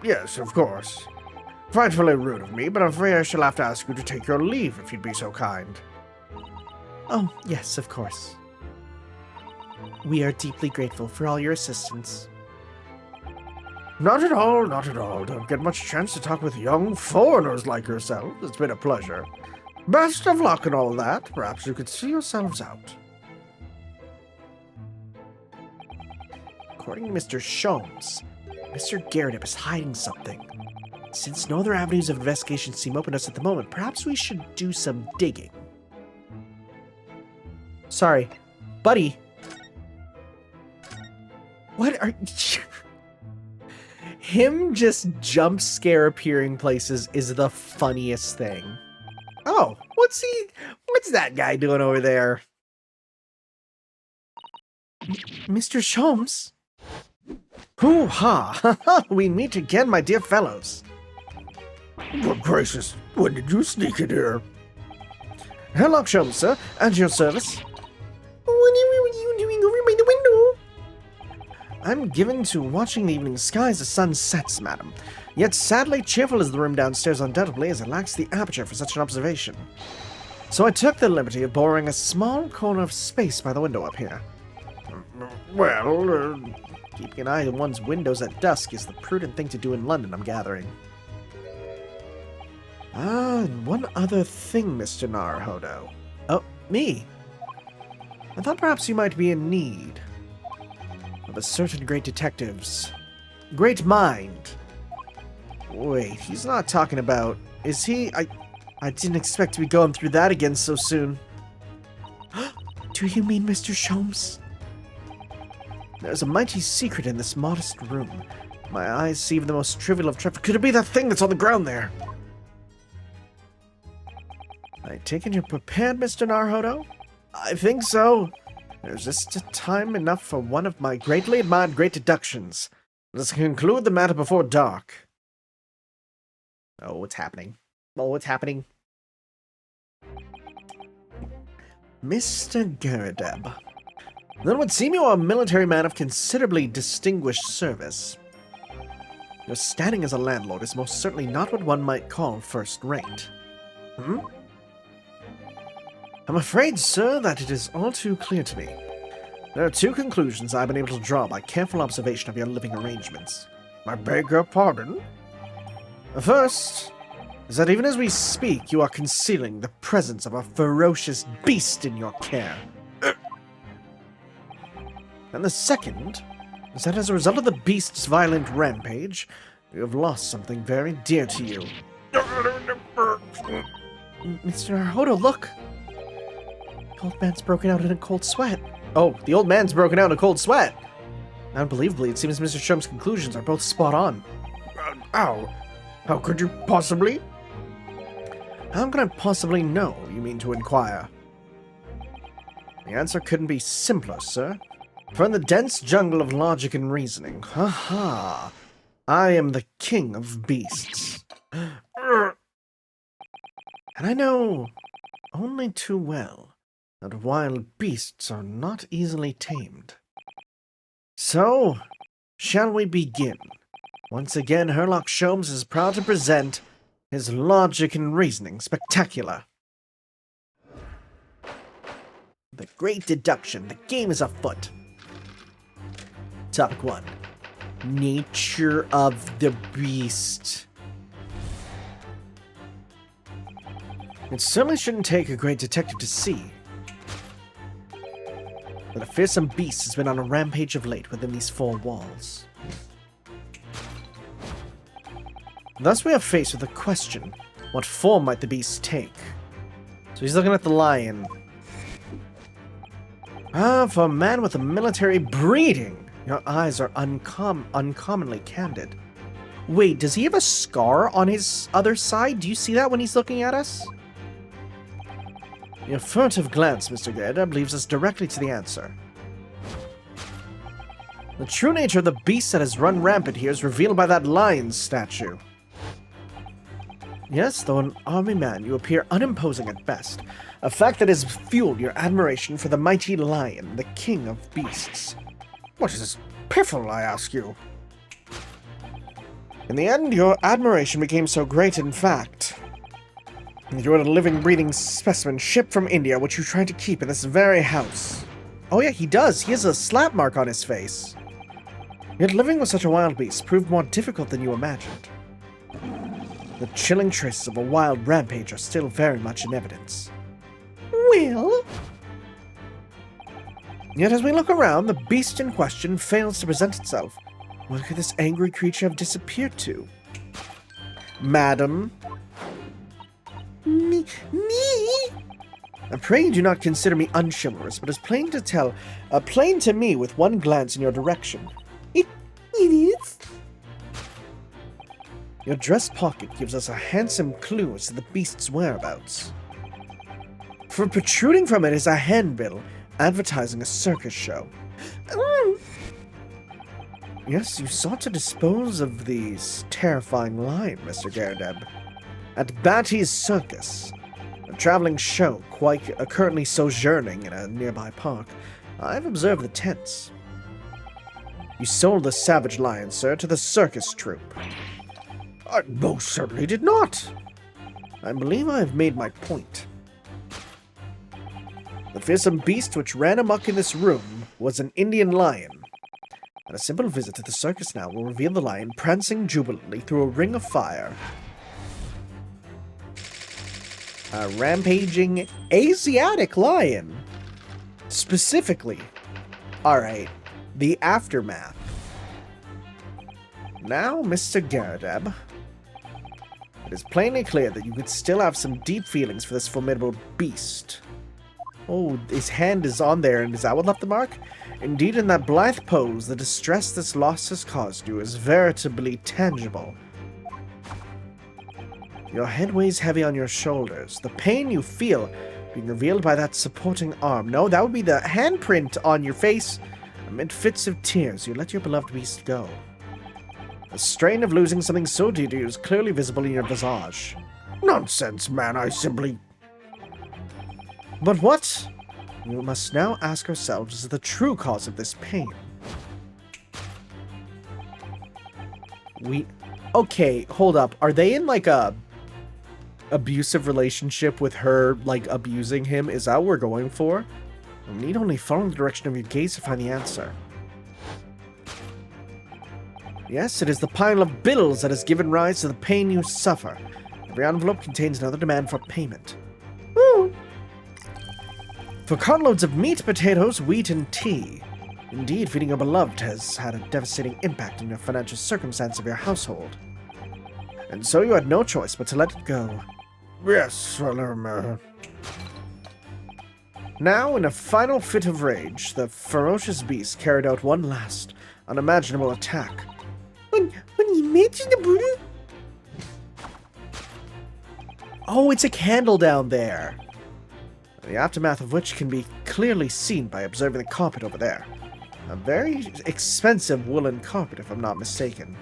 Yes, of course. Frightfully rude of me, but I'm afraid I shall have to ask you to take your leave if you'd be so kind. Oh, yes, of course. We are deeply grateful for all your assistance. Not at all, not at all. Don't get much chance to talk with young foreigners like yourself. It's been a pleasure. Best of luck and all that. Perhaps you could see yourselves out. According to Mr. Sholmes, Mr. Garrideb is hiding something. Since no other avenues of investigation seem open to us at the moment, perhaps we should do some digging. Sorry, buddy. What are... Him just jump scare appearing places is the funniest thing. Oh, what's that guy doing over there? Mr. Sholmes? Hoo-ha! We meet again, my dear fellows. Good gracious, when did you sneak in here? Herlock Sholmes, sir, at your service. What are you doing over by the window? I'm given to watching the evening sky as the sun sets, madam. Yet sadly cheerful is the room downstairs undoubtedly, as it lacks the aperture for such an observation. So I took the liberty of borrowing a small corner of space by the window up here. Well, keeping an eye on one's windows at dusk is the prudent thing to do in London, I'm gathering. Ah, and one other thing, Mr. Naruhodo. Oh, me? I thought perhaps you might be in need of a certain great detective's great mind. Wait, he's not talking about... Is he... I didn't expect to be going through that again so soon. Do you mean Mr. Sholmes? There's a mighty secret in this modest room. My eyes see even the most trivial of trifles. Could it be that thing that's on the ground there? I take it you're prepared, Mr. Naruhodo? I think so. There's just time enough for one of my greatly admired great deductions. Let's conclude the matter before dark. Oh, what's happening? Oh, what's happening? Mr. Garadeb. Then it would seem you are a military man of considerably distinguished service. Your standing as a landlord is most certainly not what one might call first-rate. Hmm? I'm afraid, sir, that it is all too clear to me. There are two conclusions I've been able to draw by careful observation of your living arrangements. I beg your pardon? The first is that even as we speak, you are concealing the presence of a ferocious beast in your care. And the second is that as a result of the beast's violent rampage, you have lost something very dear to you. Mr. Naruhodo, look! The old man's broken out in a cold sweat. Oh, the old man's broken out in a cold sweat! Unbelievably, it seems Mr. Sholmes' conclusions are both spot on. How could you possibly? How can I possibly know, you mean to inquire? The answer couldn't be simpler, sir. For in the dense jungle of logic and reasoning, ha! I am the king of beasts. And I know only too well that wild beasts are not easily tamed. So, shall we begin? Once again, Herlock Sholmes is proud to present his logic and reasoning spectacular. The great deduction. The game is afoot. Topic 1. Nature of the beast. It certainly shouldn't take a great detective to see that a fearsome beast has been on a rampage of late within these four walls. Thus we are faced with a question. What form might the beast take? So he's looking at the lion. For a man with a military breeding, your eyes are uncommonly candid. Wait, does he have a scar on his other side? Do you see that when he's looking at us? Your furtive glance, Mr. Garadeb, leads us directly to the answer. The true nature of the beast that has run rampant here is revealed by that lion statue. Yes, though an army man, you appear unimposing at best, a fact that has fueled your admiration for the mighty lion, the king of beasts. What is this piffle, I ask you? In the end, your admiration became so great, in fact, that you are a living, breathing specimen shipped from India, which you tried to keep in this very house. Oh yeah, he does. He has a slap mark on his face. Yet living with such a wild beast proved more difficult than you imagined. The chilling traces of a wild rampage are still very much in evidence. Well? Yet as we look around, the beast in question fails to present itself. Where could this angry creature have disappeared to? Madam? Me? I pray you do not consider me unchivalrous, but it's plain to me with one glance in your direction. It is? Your dress pocket gives us a handsome clue as to the beast's whereabouts. For protruding from it is a handbill advertising a circus show. Yes, you sought to dispose of these terrifying lion, Mr. Garadeb, at Batty's Circus, a traveling show currently sojourning in a nearby park. I've observed the tents. You sold the savage lion, sir, to the circus troupe. I most certainly did not. I believe I have made my point. The fearsome beast which ran amok in this room was an Indian lion, and a simple visit to the circus now will reveal the lion prancing jubilantly through a ring of fire. A rampaging Asiatic lion. Specifically. Alright, the aftermath. Now, Mr. Garadeb, it is plainly clear that you could still have some deep feelings for this formidable beast. Oh, his hand is on there, and is that what left the mark? Indeed, in that blithe pose, the distress this loss has caused you is veritably tangible. Your head weighs heavy on your shoulders, the pain you feel being revealed by that supporting arm. No, that would be the handprint on your face. Amid fits of tears, you let your beloved beast go. The strain of losing something so dear to you is clearly visible in your visage. Nonsense, man, I simply... But what? We must now ask ourselves is the true cause of this pain. Okay, hold up. Are they in like a abusive relationship with her, like abusing him? Is that what we're going for? We need only follow the direction of your gaze to find the answer. Yes, it is the pile of bills that has given rise to the pain you suffer. Every envelope contains another demand for payment. Oh, For cartloads of meat, potatoes, wheat, and tea. Indeed, feeding your beloved has had a devastating impact on the financial circumstance of your household. And so you had no choice but to let it go. Yes, well, Now, in a final fit of rage, the ferocious beast carried out one last, unimaginable attack. unimaginable? Oh, it's a candle down there! The aftermath of which can be clearly seen by observing the carpet over there. A very expensive woolen carpet, if I'm not mistaken.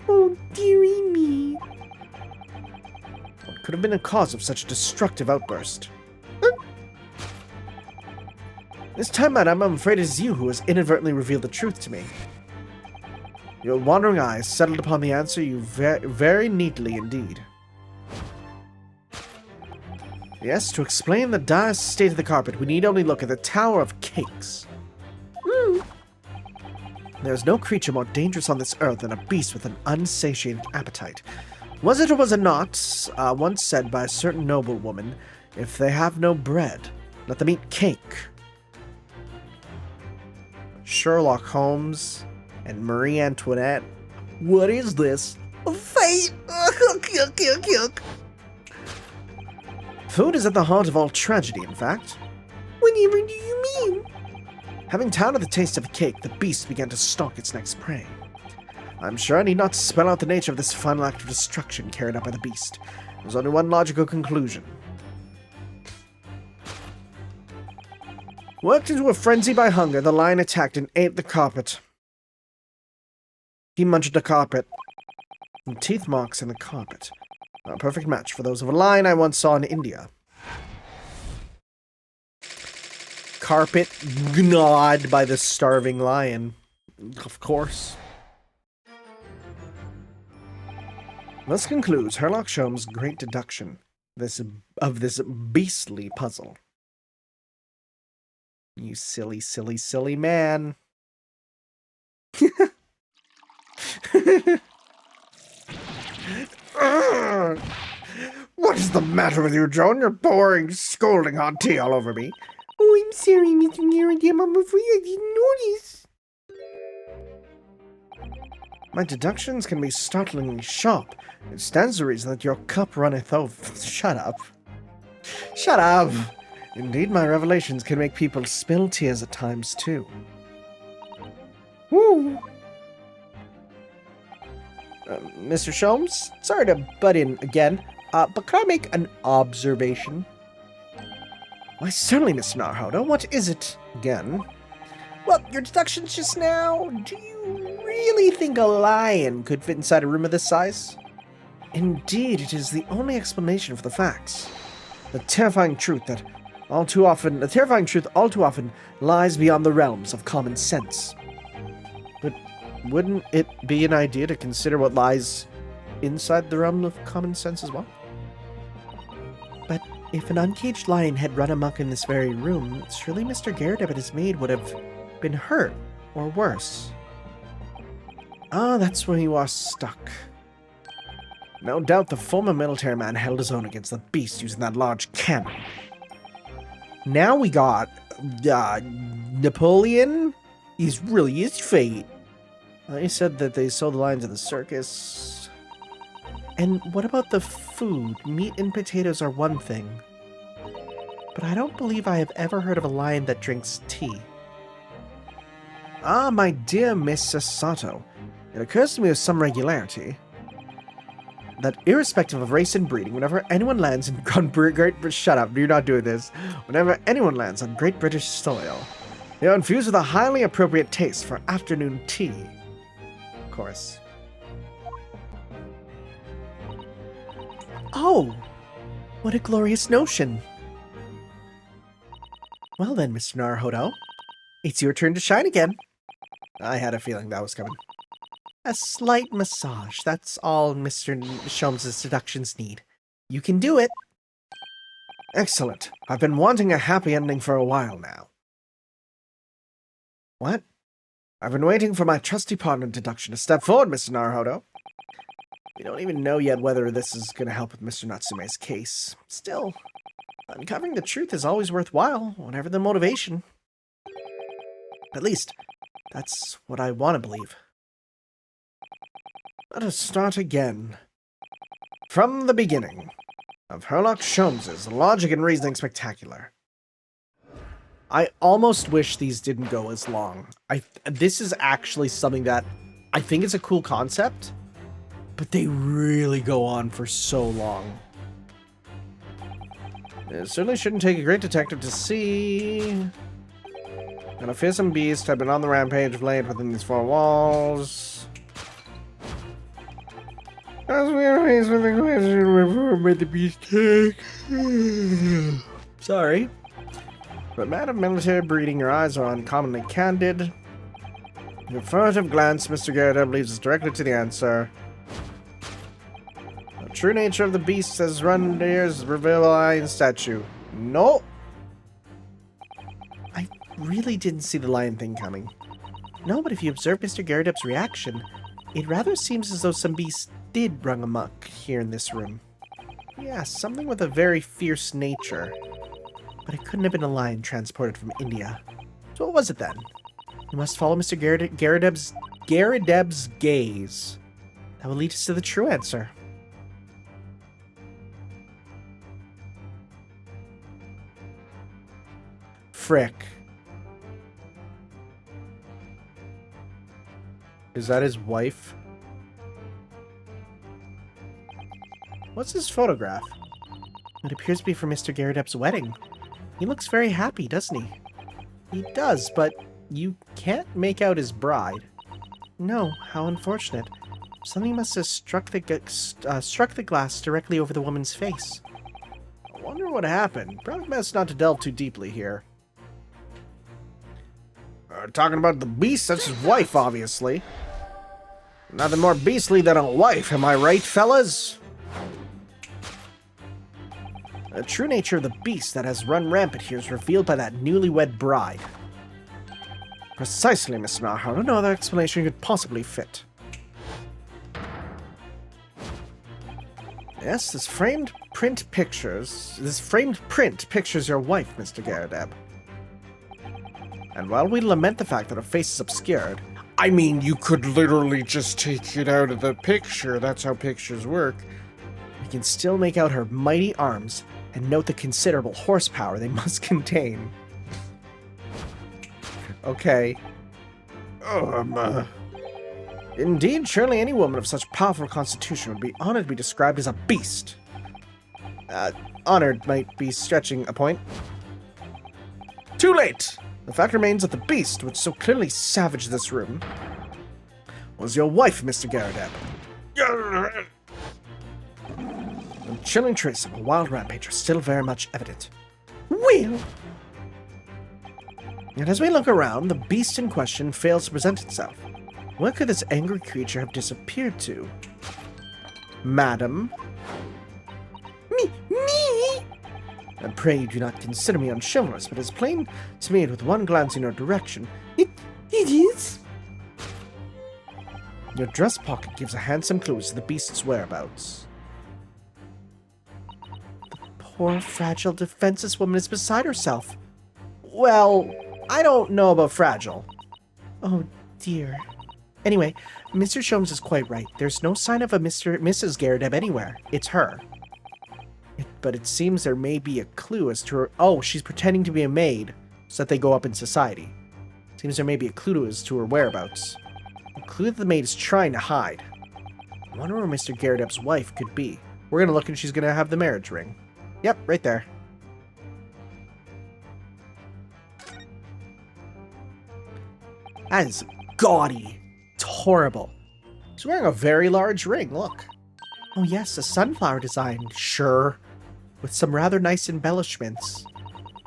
Oh, dearie me. What could have been the cause of such a destructive outburst? This time, madam, I'm afraid it is you who has inadvertently revealed the truth to me. Your wandering eyes settled upon the answer you very neatly indeed. Yes, to explain the dire state of the carpet, we need only look at the Tower of Cakes. There is no creature more dangerous on this earth than a beast with an unsatiated appetite. Was it or was it not, once said by a certain noblewoman, if they have no bread, let them eat cake. Sherlock Holmes and Marie Antoinette. What is this? A fight? Food is at the heart of all tragedy, in fact. Whatever do you mean? Having touted the taste of the cake, the beast began to stalk its next prey. I'm sure I need not spell out the nature of this final act of destruction carried out by the beast. There's only one logical conclusion. Worked into a frenzy by hunger, the lion attacked and ate the carpet. He munched the carpet. And teeth marks in the carpet. A perfect match for those of a lion I once saw in India. Carpet gnawed by the starving lion. Of course. Thus concludes Herlock Sholmes' great deduction of this beastly puzzle. You silly, silly, silly man. What is the matter with you, Joan? You're pouring scalding hot tea all over me. Oh, I'm sorry, Mr. Narrative. I'm afraid I didn't notice. My deductions can be startlingly sharp. It stands to reason that your cup runneth over. Shut up. Shut up! Indeed, my revelations can make people spill tears at times, too. Woo! Mr. Sholmes, sorry to butt in again, but can I make an observation? Why, certainly, Mr. Naruhodo. What is it again? Well, your deductions just now. Do you really think a lion could fit inside a room of this size? Indeed, it is the only explanation for the facts. The terrifying truth all too often lies beyond the realms of common sense. But wouldn't it be an idea to consider what lies inside the realm of common sense as well? But if an uncaged lion had run amok in this very room, surely Mr. Garrett and his maid would have been hurt, or worse. Ah, that's where you are stuck. No doubt the former military man held his own against the beast using that large cannon. Now we got, Napoleon? He's really his fate. He said that they sold the lions at the circus. And what about the food? Meat and potatoes are one thing. But I don't believe I have ever heard of a lion that drinks tea. Ah, my dear Miss Sasato, it occurs to me with some regularity that irrespective of race and breeding, whenever anyone lands shut up, you're not doing this. Whenever anyone lands on Great British soil, they are infused with a highly appropriate taste for afternoon tea. course. Oh! What a glorious notion! Well then, Mr. Naruhodo, it's your turn to shine again. I had a feeling that was coming. A slight massage, that's all Mr. Sholmes' deductions need. You can do it! Excellent. I've been wanting a happy ending for a while now. What? I've been waiting for my trusty partner deduction to step forward, Mr. Naruhodo. We don't even know yet whether this is going to help with Mr. Natsume's case. Still, uncovering the truth is always worthwhile, whatever the motivation. At least, that's what I want to believe. Let us start again. From the beginning of Herlock Sholmes' Logic and Reasoning Spectacular. I almost wish these didn't go as long. This is actually something that I think is a cool concept, but they really go on for so long. It certainly shouldn't take a great detective to see. An fearsome beast had been on the rampage of late within these four walls. As we are faced with the question where the beast Sorry. But man of military breeding, your eyes are uncommonly candid. Your furtive glance, Mr. Garrett, leads us directly to the answer. The true nature of the beast has run ears, reveal eye, and statue. No. I really didn't see the lion thing coming. No, but if you observe Mr. Garrett's reaction, it rather seems as though some beast did run amok here in this room. Yeah, something with a very fierce nature. But it couldn't have been a lion transported from India. So what was it then? We must follow Mr. Garredeb's gaze. That will lead us to the true answer. Frick. Is that his wife? What's this photograph? It appears to be from Mr. Garredeb's wedding. He looks very happy, doesn't he? He does, but you can't make out his bride. No, how unfortunate. Something must have struck the glass directly over the woman's face. I wonder what happened. Probably best not to delve too deeply here. Talking about the beast, that's his wife, obviously. Nothing more beastly than a wife, am I right, fellas? The true nature of the beast that has run rampant here is revealed by that newlywed bride. Precisely, Miss Naruhodo. No other explanation could possibly fit. Yes, this framed print pictures your wife, Mr. Garredeb. And while we lament the fact that her face is obscured, I mean, you could literally just take it out of the picture. That's how pictures work. We can still make out her mighty arms and note the considerable horsepower they must contain. Okay. Indeed, surely any woman of such powerful constitution would be honored to be described as a beast. Honored might be stretching a point. Too late! The fact remains that the beast, which so clearly savaged this room, was your wife, Mr. Garredeb. The chilling trace of a wild rampage are still very much evident. Well, Yet as we look around, the beast in question fails to present itself. Where could this angry creature have disappeared to? Madam? Me? And pray you do not consider me unchivalrous, but it's plain to me with one glance in your direction. It is? Your dress pocket gives a handsome clue as to the beast's whereabouts. The poor, fragile, defenseless woman is beside herself. Well, I don't know about fragile. Oh, dear. Anyway, Mr. Sholmes is quite right. There's no sign of a Mrs. Garredeb anywhere. It's her. But it seems there may be a clue as to her... Oh, she's pretending to be a maid so that they go up in society. Seems there may be a clue as to her whereabouts. A clue that the maid is trying to hide. I wonder where Mr. Garredeb's wife could be. We're going to look and she's going to have the marriage ring. Yep, right there. That is gaudy. It's horrible. She's wearing a very large ring, look. Oh yes, a sunflower design, sure. With some rather nice embellishments.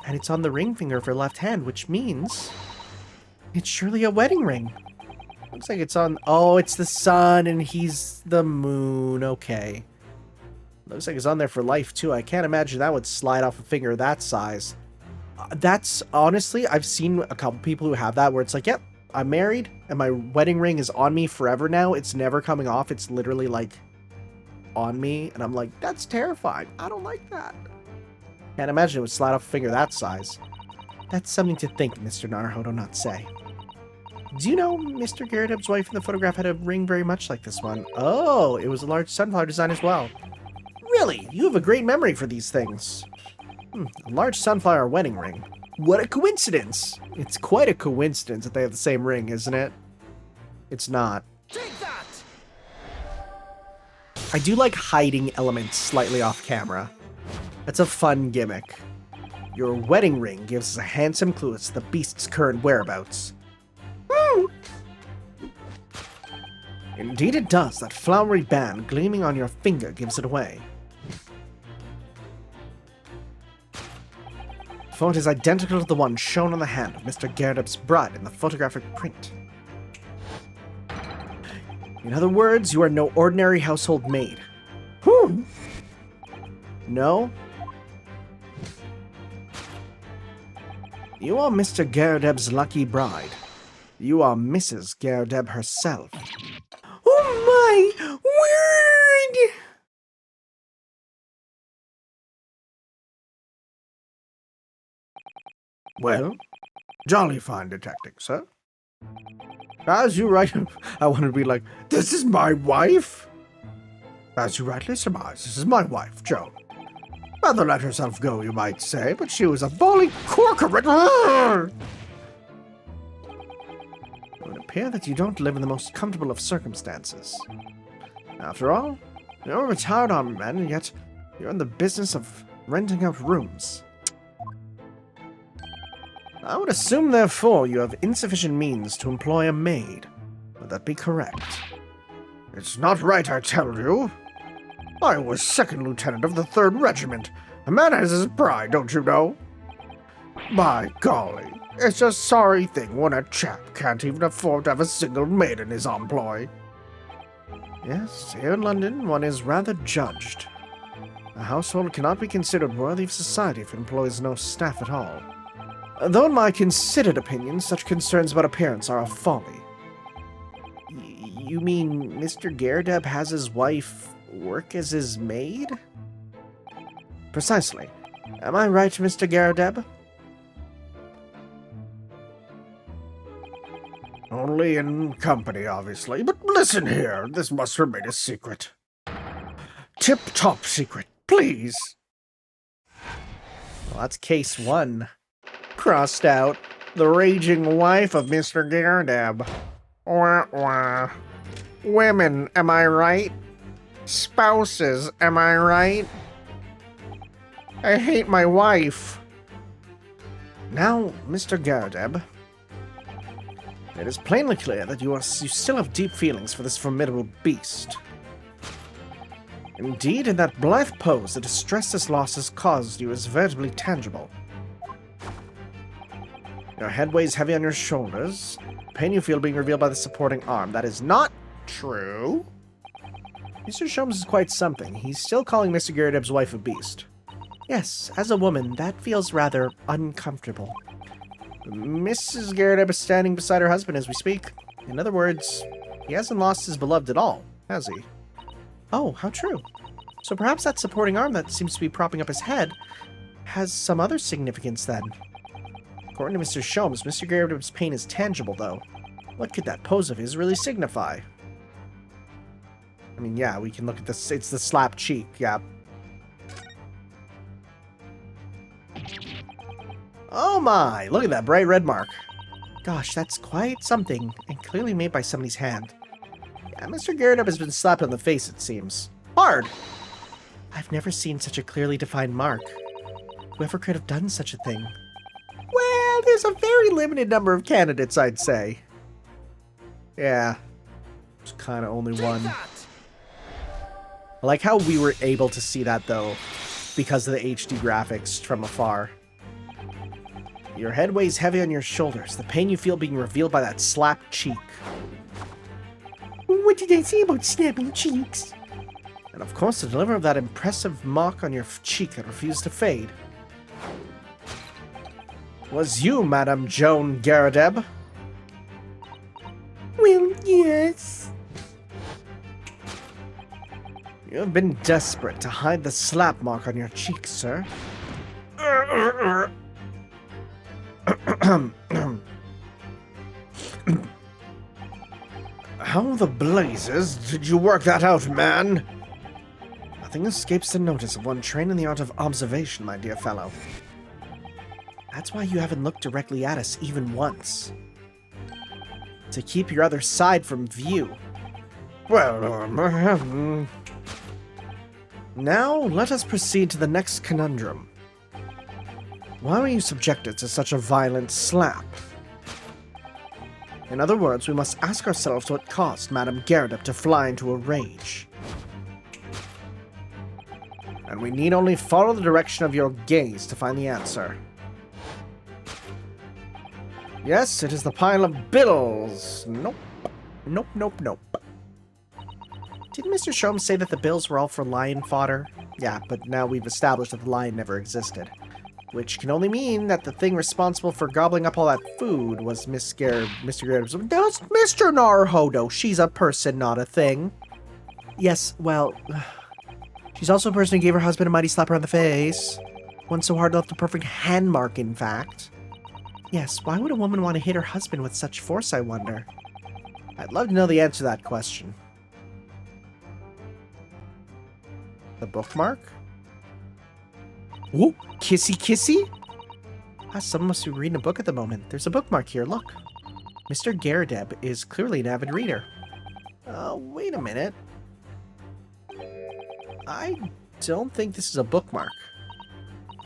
And it's on the ring finger of her left hand, which means it's surely a wedding ring. Looks like it's on... Oh, it's the sun and he's the moon. Okay. Looks like it's on there for life, too. I can't imagine that would slide off a finger that size. That's... Honestly, I've seen a couple people who have that where it's like, yep, I'm married and my wedding ring is on me forever now. It's never coming off. It's literally, like, on me. And I'm like, that's terrifying. I don't like that. Can't imagine it would slide off a finger that size. That's something to think, Mr. Naruhodo, not say. Do you know Mr. Gyarados' wife in the photograph had a ring very much like this one? Oh, it was a large sunflower design as well. Really? You have a great memory for these things. A large sunflower wedding ring. What a coincidence! It's quite a coincidence that they have the same ring, isn't it? It's not. Take that! I do like hiding elements slightly off camera. That's a fun gimmick. Your wedding ring gives us a handsome clue as to the beast's current whereabouts. Indeed it does. That flowery band gleaming on your finger gives it away. The font is identical to the one shown on the hand of Mr. Gyarados' bride in the photographic print. In other words, you are no ordinary household maid. No? You are Mr. Gyarados' lucky bride. You are Mrs. Gyarados herself. Oh my word! Well, jolly fine detecting, sir. As you right, I want to be like, this is my wife? As you rightly surmise, this is my wife, Joan. Rather let herself go, you might say, but she was a bally corcoran. It would appear that you don't live in the most comfortable of circumstances. After all, you're a retired army man, and yet you're in the business of renting out rooms. I would assume, therefore, you have insufficient means to employ a maid. Would that be correct? It's not right, I tell you. I was second lieutenant of the 3rd Regiment. A man has his pride, don't you know? By golly, it's a sorry thing when a chap can't even afford to have a single maid in his employ. Yes, here in London, one is rather judged. A household cannot be considered worthy of society if it employs no staff at all. Though in my considered opinion, such concerns about appearance are a folly. You mean Mr. Gyarados has his wife work as his maid? Precisely. Am I right, Mr. Gyarados? Only in company, obviously. But listen here, this must remain a secret. Tip-top secret, please. Well, that's case 1. Crossed out. The raging wife of Mr. Gyarados. Wah, wah. Women, am I right? Spouses, am I right? I hate my wife. Now, Mr. Gyarados, it is plainly clear that you still have deep feelings for this formidable beast. Indeed, in that blithe pose, the distress this loss has caused you is veritably tangible. Your head weighs heavy on your shoulders. The pain you feel being revealed by the supporting arm. That is not true. Mr. Sholmes is quite something. He's still calling Mr. Gyarados' wife a beast. Yes, as a woman, that feels rather uncomfortable. Mrs. Gyarados is standing beside her husband as we speak. In other words, he hasn't lost his beloved at all, has he? Oh, how true. So perhaps that supporting arm that seems to be propping up his head has some other significance then. According to Mr. Sholmes, Mr. Gyarados' pain is tangible, though. What could that pose of his really signify? I mean, yeah, we can look at this. It's the slapped cheek, yeah. Oh my! Look at that bright red mark. Gosh, that's quite something, and clearly made by somebody's hand. Yeah, Mr. Gyarados has been slapped on the face, it seems. Hard! I've never seen such a clearly defined mark. Whoever could have done such a thing? Well, there's a very limited number of candidates, I'd say. Yeah. There's kind of only one. I like how we were able to see that, though, because of the HD graphics from afar. Your head weighs heavy on your shoulders, the pain you feel being revealed by that slapped cheek. What did I say about snapping cheeks? And of course, the deliverer of that impressive mark on your cheek that refused to fade. Was you, Madame Joan Garadeb? Well, yes. You have been desperate to hide the slap mark on your cheek, sir. How the blazes did you work that out, man? Nothing escapes the notice of one trained in the art of observation, my dear fellow. That's why you haven't looked directly at us even once. To keep your other side from view. Well, now let us proceed to the next conundrum. Why were you subjected to such a violent slap? In other words, we must ask ourselves what caused Madame Garadeb to fly into a rage. And we need only follow the direction of your gaze to find the answer. Yes, it is the pile of bills. Nope. Nope, nope, nope. Didn't Mr. Sholmes say that the bills were all for lion fodder? Yeah, but now we've established that the lion never existed. Which can only mean that the thing responsible for gobbling up all that food was Mr. Garadeb's... That's Mr. Naruhodo. She's a person, not a thing. Yes, well... She's also a person who gave her husband a mighty slap around the face. One so hard left a perfect hand mark, in fact. Yes, why would a woman want to hit her husband with such force, I wonder? I'd love to know the answer to that question. The bookmark? Whoa, kissy kissy? Ah, someone must be reading a book at the moment. There's a bookmark here, look. Mr. Garadeb is clearly an avid reader. Wait a minute. I don't think this is a bookmark.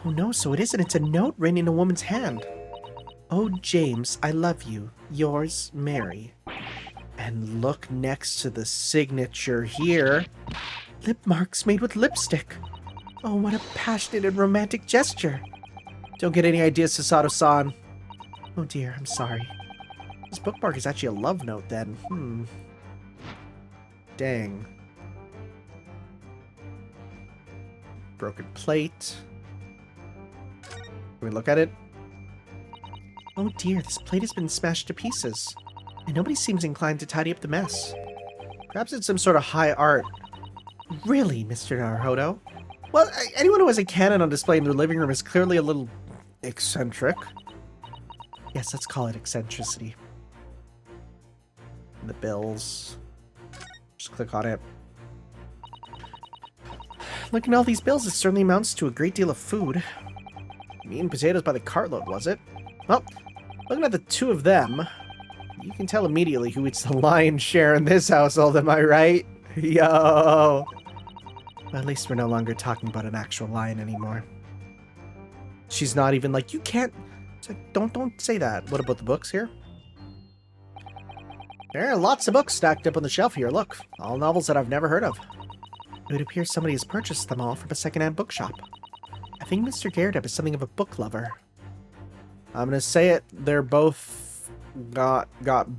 Oh no, so it isn't. It's a note written in a woman's hand. Oh, James, I love you. Yours, Mary. And look next to the signature here. Lip marks made with lipstick. Oh, what a passionate and romantic gesture. Don't get any ideas, Sasato-san. Oh dear, I'm sorry. This bookmark is actually a love note then. Dang. Broken plate. Can we look at it? Oh dear, this plate has been smashed to pieces. And nobody seems inclined to tidy up the mess. Perhaps it's some sort of high art. Really, Mr. Naruhodo? Well, anyone who has a cannon on display in their living room is clearly a little eccentric. Yes, let's call it eccentricity. And the bills. Just click on it. Looking at all these bills, it certainly amounts to a great deal of food. Meat and potatoes by the cartload, was it? Well, looking at the two of them, you can tell immediately who eats the lion's share in this household, am I right? Yo! Well, at least we're no longer talking about an actual lion anymore. She's not even like, you can't... It's like, don't say that. What about the books here? There are lots of books stacked up on the shelf here, look. All novels that I've never heard of. It would appear somebody has purchased them all from a second-hand bookshop. I think Mr. Garadeb is something of a book lover. I'm gonna say it, they're both got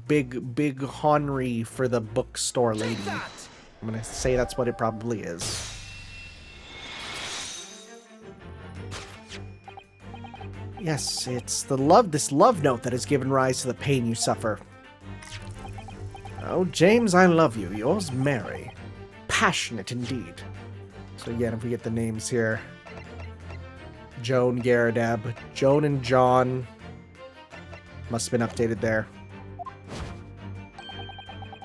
big Henry for the bookstore lady. I'm gonna say that's what it probably is. Yes, it's this love note that has given rise to the pain you suffer. Oh, James, I love you. Yours, Mary. Passionate indeed. So again, if we get the names here. Joan Garadeb. Joan and John. Must have been updated there.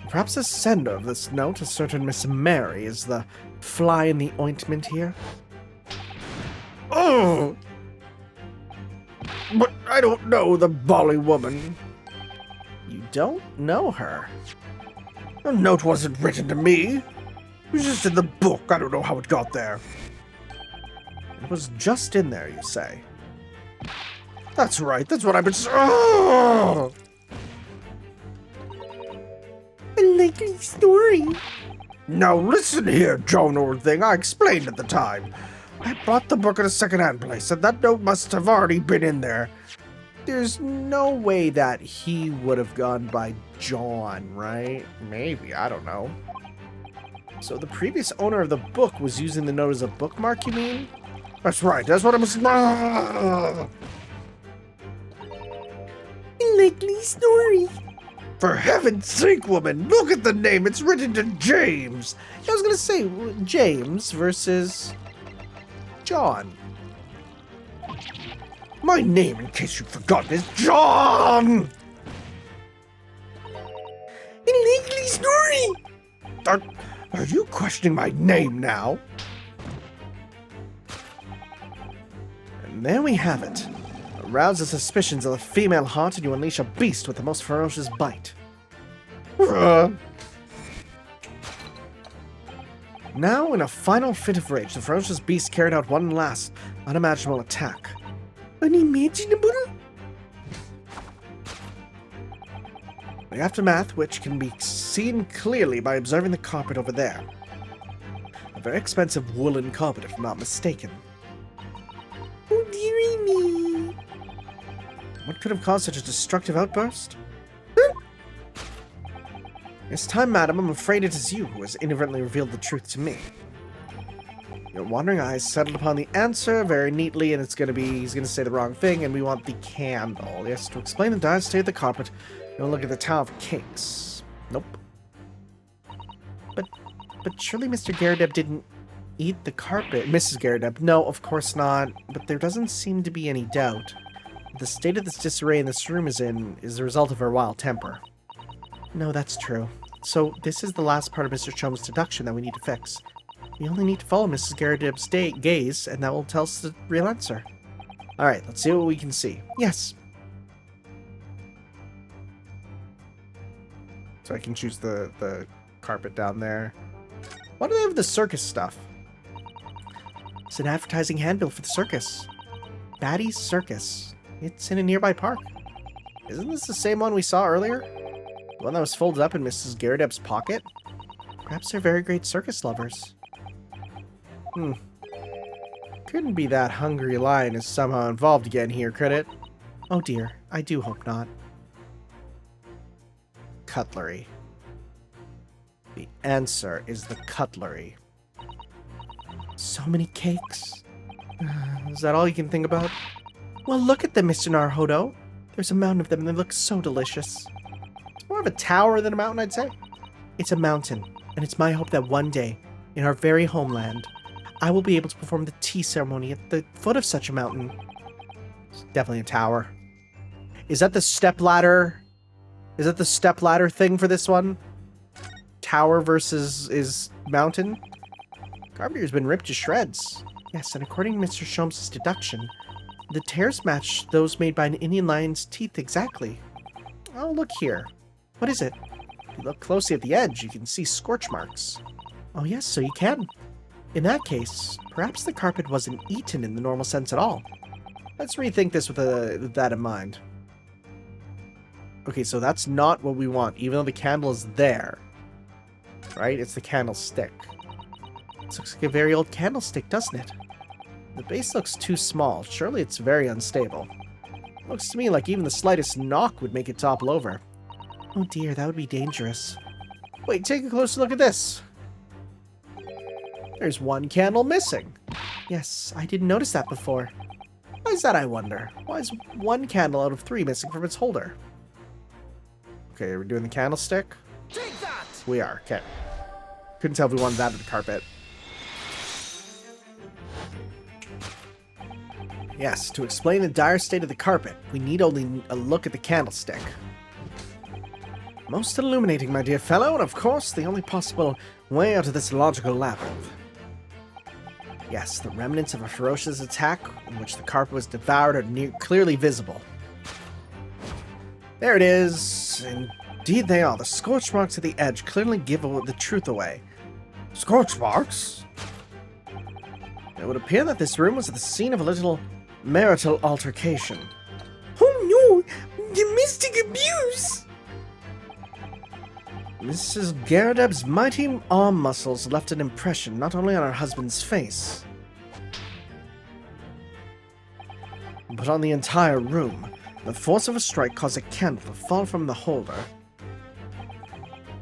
Perhaps the sender of this note, a certain Miss Mary, is the fly in the ointment here? Oh! But I don't know the Bolly woman. You don't know her? The note wasn't written to me. It was just in the book. I don't know how it got there. It was just in there, you say? That's right. That's what I've been... Oh! Unlikely story. Now listen here, Joan, old thing. I explained at the time. I bought the book at a second-hand place, and that note must have already been in there. There's no way that he would have gone by John, right? Maybe, I don't know. So the previous owner of the book was using the note as a bookmark, you mean? That's right, that's what I must... Unlikely story. For heaven's sake, woman, look at the name. It's written to James. I was gonna say James versus John. My name, in case you've forgotten, is John! Unlikely story. Are you questioning my name now? And there we have it. Arouse the suspicions of the female heart and you unleash a beast with the most ferocious bite. Now, in a final fit of rage, the ferocious beast carried out one last, unimaginable attack. Unimaginable? The aftermath, which can be seen clearly by observing the carpet over there. A very expensive woolen carpet, if I'm not mistaken. Oh, dearie me. What could have caused such a destructive outburst? It's time, madam. I'm afraid it is you who has inadvertently revealed the truth to me. Your wandering eyes settled upon the answer very neatly, and he's gonna say the wrong thing, and we want the candle. Yes, to explain the dire state of the carpet, you'll look at the Tower of Cakes. Nope. But surely Mr. Garrideb didn't eat the carpet. Mrs. Garrideb, no, of course not. But there doesn't seem to be any doubt. The state of this disarray in this room is the result of her wild temper. No, that's true. So this is the last part of Mr. Chom's deduction that we need to fix. We only need to follow Mrs. Garrideb's gaze, and that will tell us the real answer. Alright, let's see what we can see. Yes. So I can choose the carpet down there. Why do they have the circus stuff? It's an advertising handbill for the circus. Batty's Circus. It's in a nearby park. Isn't this the same one we saw earlier? The one that was folded up in Mrs. Garrideb's pocket? Perhaps they're very great circus lovers. Couldn't be that hungry lion is somehow involved again here, could it? Oh dear, I do hope not. Cutlery. The answer is the cutlery. So many cakes. Is that all you can think about? Well, look at them, Mr. Naruhodo. There's a mountain of them and they look so delicious. It's more of a tower than a mountain, I'd say. It's a mountain, and it's my hope that one day, in our very homeland, I will be able to perform the tea ceremony at the foot of such a mountain. It's definitely a tower. Is that the stepladder? Is that the stepladder thing for this one? Tower versus is mountain? Carpenter's been ripped to shreds. Yes, and according to Mr. Sholmes' deduction, the tears match those made by an Indian lion's teeth exactly. Oh, look here. What is it? If you look closely at the edge, you can see scorch marks. Oh yes, so you can. In that case, perhaps the carpet wasn't eaten in the normal sense at all. Let's rethink this with that in mind. Okay, so that's not what we want, even though the candle is there. Right? It's the candlestick. This looks like a very old candlestick, doesn't it? The base looks too small. Surely it's very unstable. Looks to me like even the slightest knock would make it topple over. Oh dear, that would be dangerous. Wait, take a closer look at this. There's one candle missing. Yes, I didn't notice that before. Why is that, I wonder? Why is one candle out of 3 missing from its holder? Okay, are we doing the candlestick? Take that! We are, okay. Couldn't tell if we wanted that or the carpet. Yes, to explain the dire state of the carpet, we need only a look at the candlestick. Most illuminating, my dear fellow, and of course, the only possible way out of this logical labyrinth. Yes, the remnants of a ferocious attack in which the carpet was devoured are clearly visible. There it is. Indeed they are. The scorch marks at the edge clearly give the truth away. Scorch marks? It would appear that this room was the scene of a little marital altercation. Oh no! Domestic abuse! Mrs. Garredeb's mighty arm muscles left an impression not only on her husband's face, but on the entire room. The force of a strike caused a candle to fall from the holder.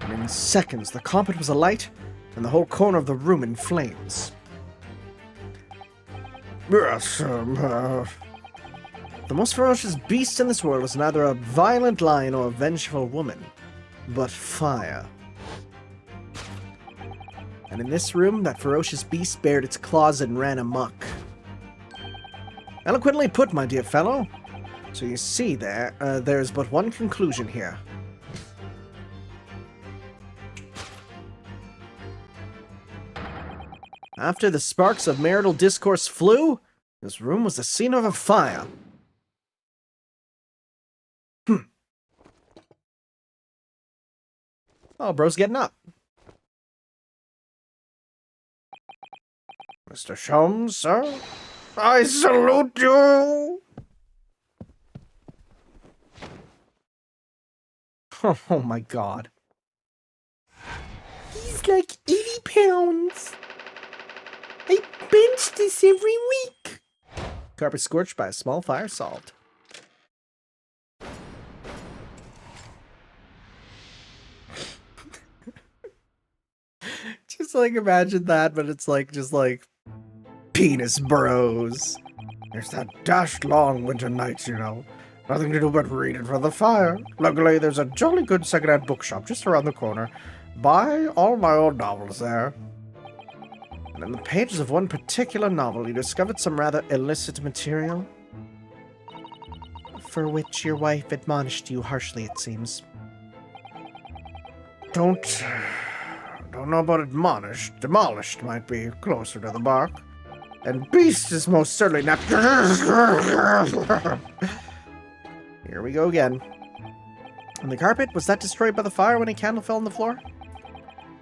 And in seconds, the carpet was alight, and the whole corner of the room in flames. Yes, The most ferocious beast in this world is neither a violent lion or a vengeful woman, but fire. And in this room, that ferocious beast bared its claws and ran amok. Eloquently put, my dear fellow. So you see there's but one conclusion here. After the sparks of marital discourse flew, this room was the scene of a fire. Oh, bro's getting up. Mr. Sholmes, sir, I salute you! Oh my god. He's like 80 pounds. I bench this every week. Carpet scorched by a small fire solved. Just like imagine that, but it's like just like penis bros. There's that dashed long winter nights, you know. Nothing to do but read in front of the fire. Luckily, there's a jolly good second-hand bookshop just around the corner. Buy all my old novels there. And in the pages of one particular novel, you discovered some rather illicit material. For which your wife admonished you harshly, it seems. Don't know about admonished. Demolished might be closer to the mark. And beast is most certainly not... Here we go again. And the carpet, was that destroyed by the fire when a candle fell on the floor?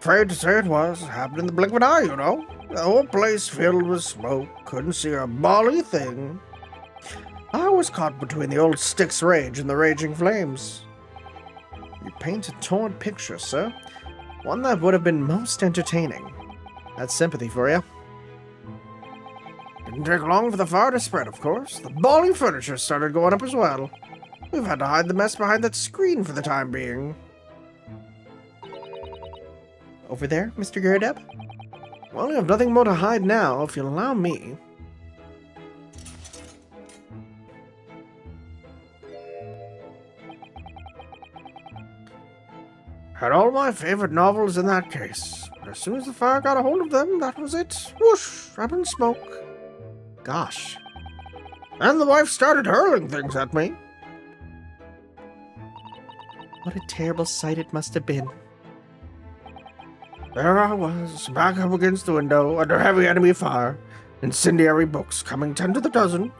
Afraid to say it was. Happened in the blink of an eye, you know. The whole place filled with smoke. Couldn't see a bally thing. I was caught between the old stick's rage and the raging flames. You paint a torn picture, sir. One that would have been most entertaining. That's sympathy for you. Didn't take long for the fire to spread, of course. The bally furniture started going up as well. We've had to hide the mess behind that screen for the time being. Over there, Mr. Garredeb? Well, you have nothing more to hide now, if you'll allow me. Had all my favorite novels in that case. But as soon as the fire got a hold of them, that was it. Whoosh! Up in smoke. Gosh. And the wife started hurling things at me. What a terrible sight it must have been. There I was, back up against the window, under heavy enemy fire. Incendiary books coming 10 to the dozen.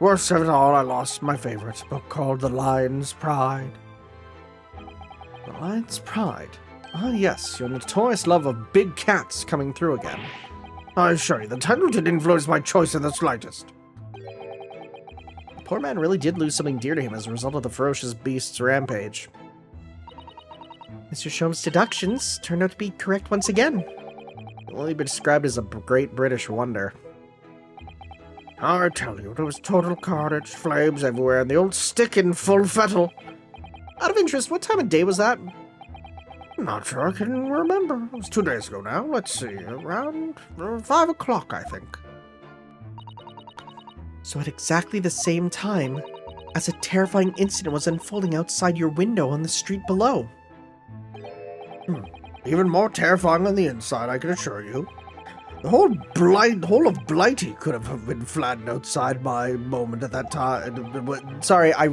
Worst of it all, I lost my favorite book called The Lion's Pride. The Lion's Pride? Ah, yes, your notorious love of big cats coming through again. I assure you, the title didn't influence my choice in the slightest. The poor man really did lose something dear to him as a result of the ferocious beast's rampage. Mr. Sholmes' deductions turned out to be correct once again. It will only be described as a great British wonder. I tell you, there was total carnage, flames everywhere, and the old stick in full fettle. Out of interest, what time of day was that? Not sure I can remember. It was 2 days ago now. Let's see, around 5 o'clock, I think. So at exactly the same time as a terrifying incident was unfolding outside your window on the street below. Even more terrifying on the inside, I can assure you. The whole of Blighty could have been flattened outside my moment at that time. Sorry, I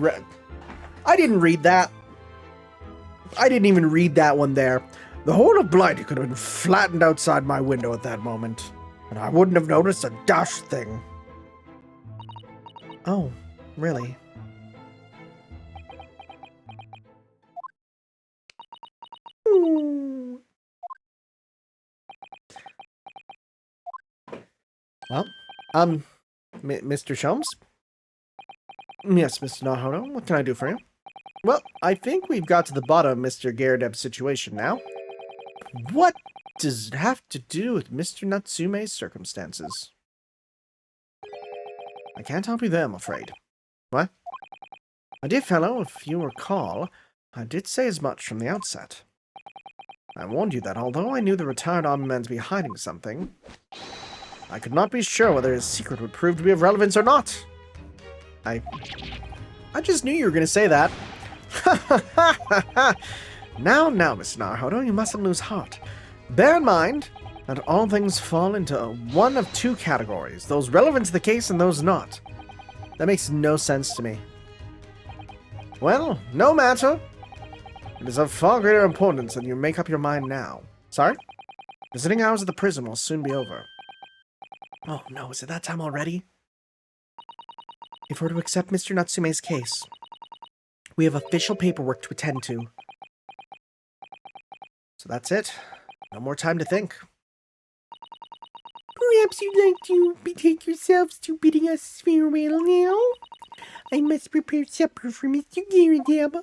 didn't read that. I didn't even read that one there. The whole of Blighty could have been flattened outside my window at that moment, and I wouldn't have noticed a dash thing. Oh, really? Well, Mr. Sholmes? Yes, Mr. Nahono, what can I do for you? Well, I think we've got to the bottom of Mr. Gyarados' situation now. What does it have to do with Mr. Natsume's circumstances? I can't help you there, I'm afraid. What? My dear fellow, if you recall, I did say as much from the outset. I warned you that although I knew the retired army man to be hiding something, I could not be sure whether his secret would prove to be of relevance or not. I just knew you were going to say that. Now, Mr. Naruhodo, you mustn't lose heart. Bear in mind that all things fall into one of two categories, those relevant to the case and those not. That makes no sense to me. Well, no matter. It is of far greater importance than you make up your mind now. Sorry? Visiting hours at the prison will soon be over. Oh no, is it that time already? If we're to accept Mr. Natsume's case, we have official paperwork to attend to. So that's it. No more time to think. Perhaps you'd like to betake yourselves to bidding us farewell now? I must prepare supper for Mr. Gyarados.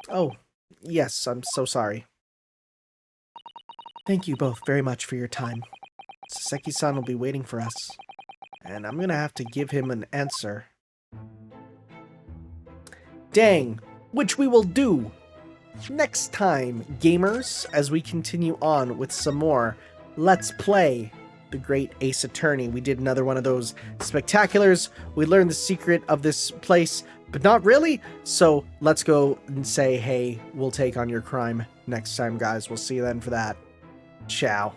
Oh, yes, I'm so sorry. Thank you both very much for your time. Saseki-san will be waiting for us, and I'm gonna have to give him an answer. Dang, which we will do next time, gamers, as we continue on with some more Let's Play The Great Ace Attorney. We did another one of those spectaculars. We learned the secret of this place, but not really. So let's go and say, hey, we'll take on your crime next time, guys. We'll see you then for that. Ciao.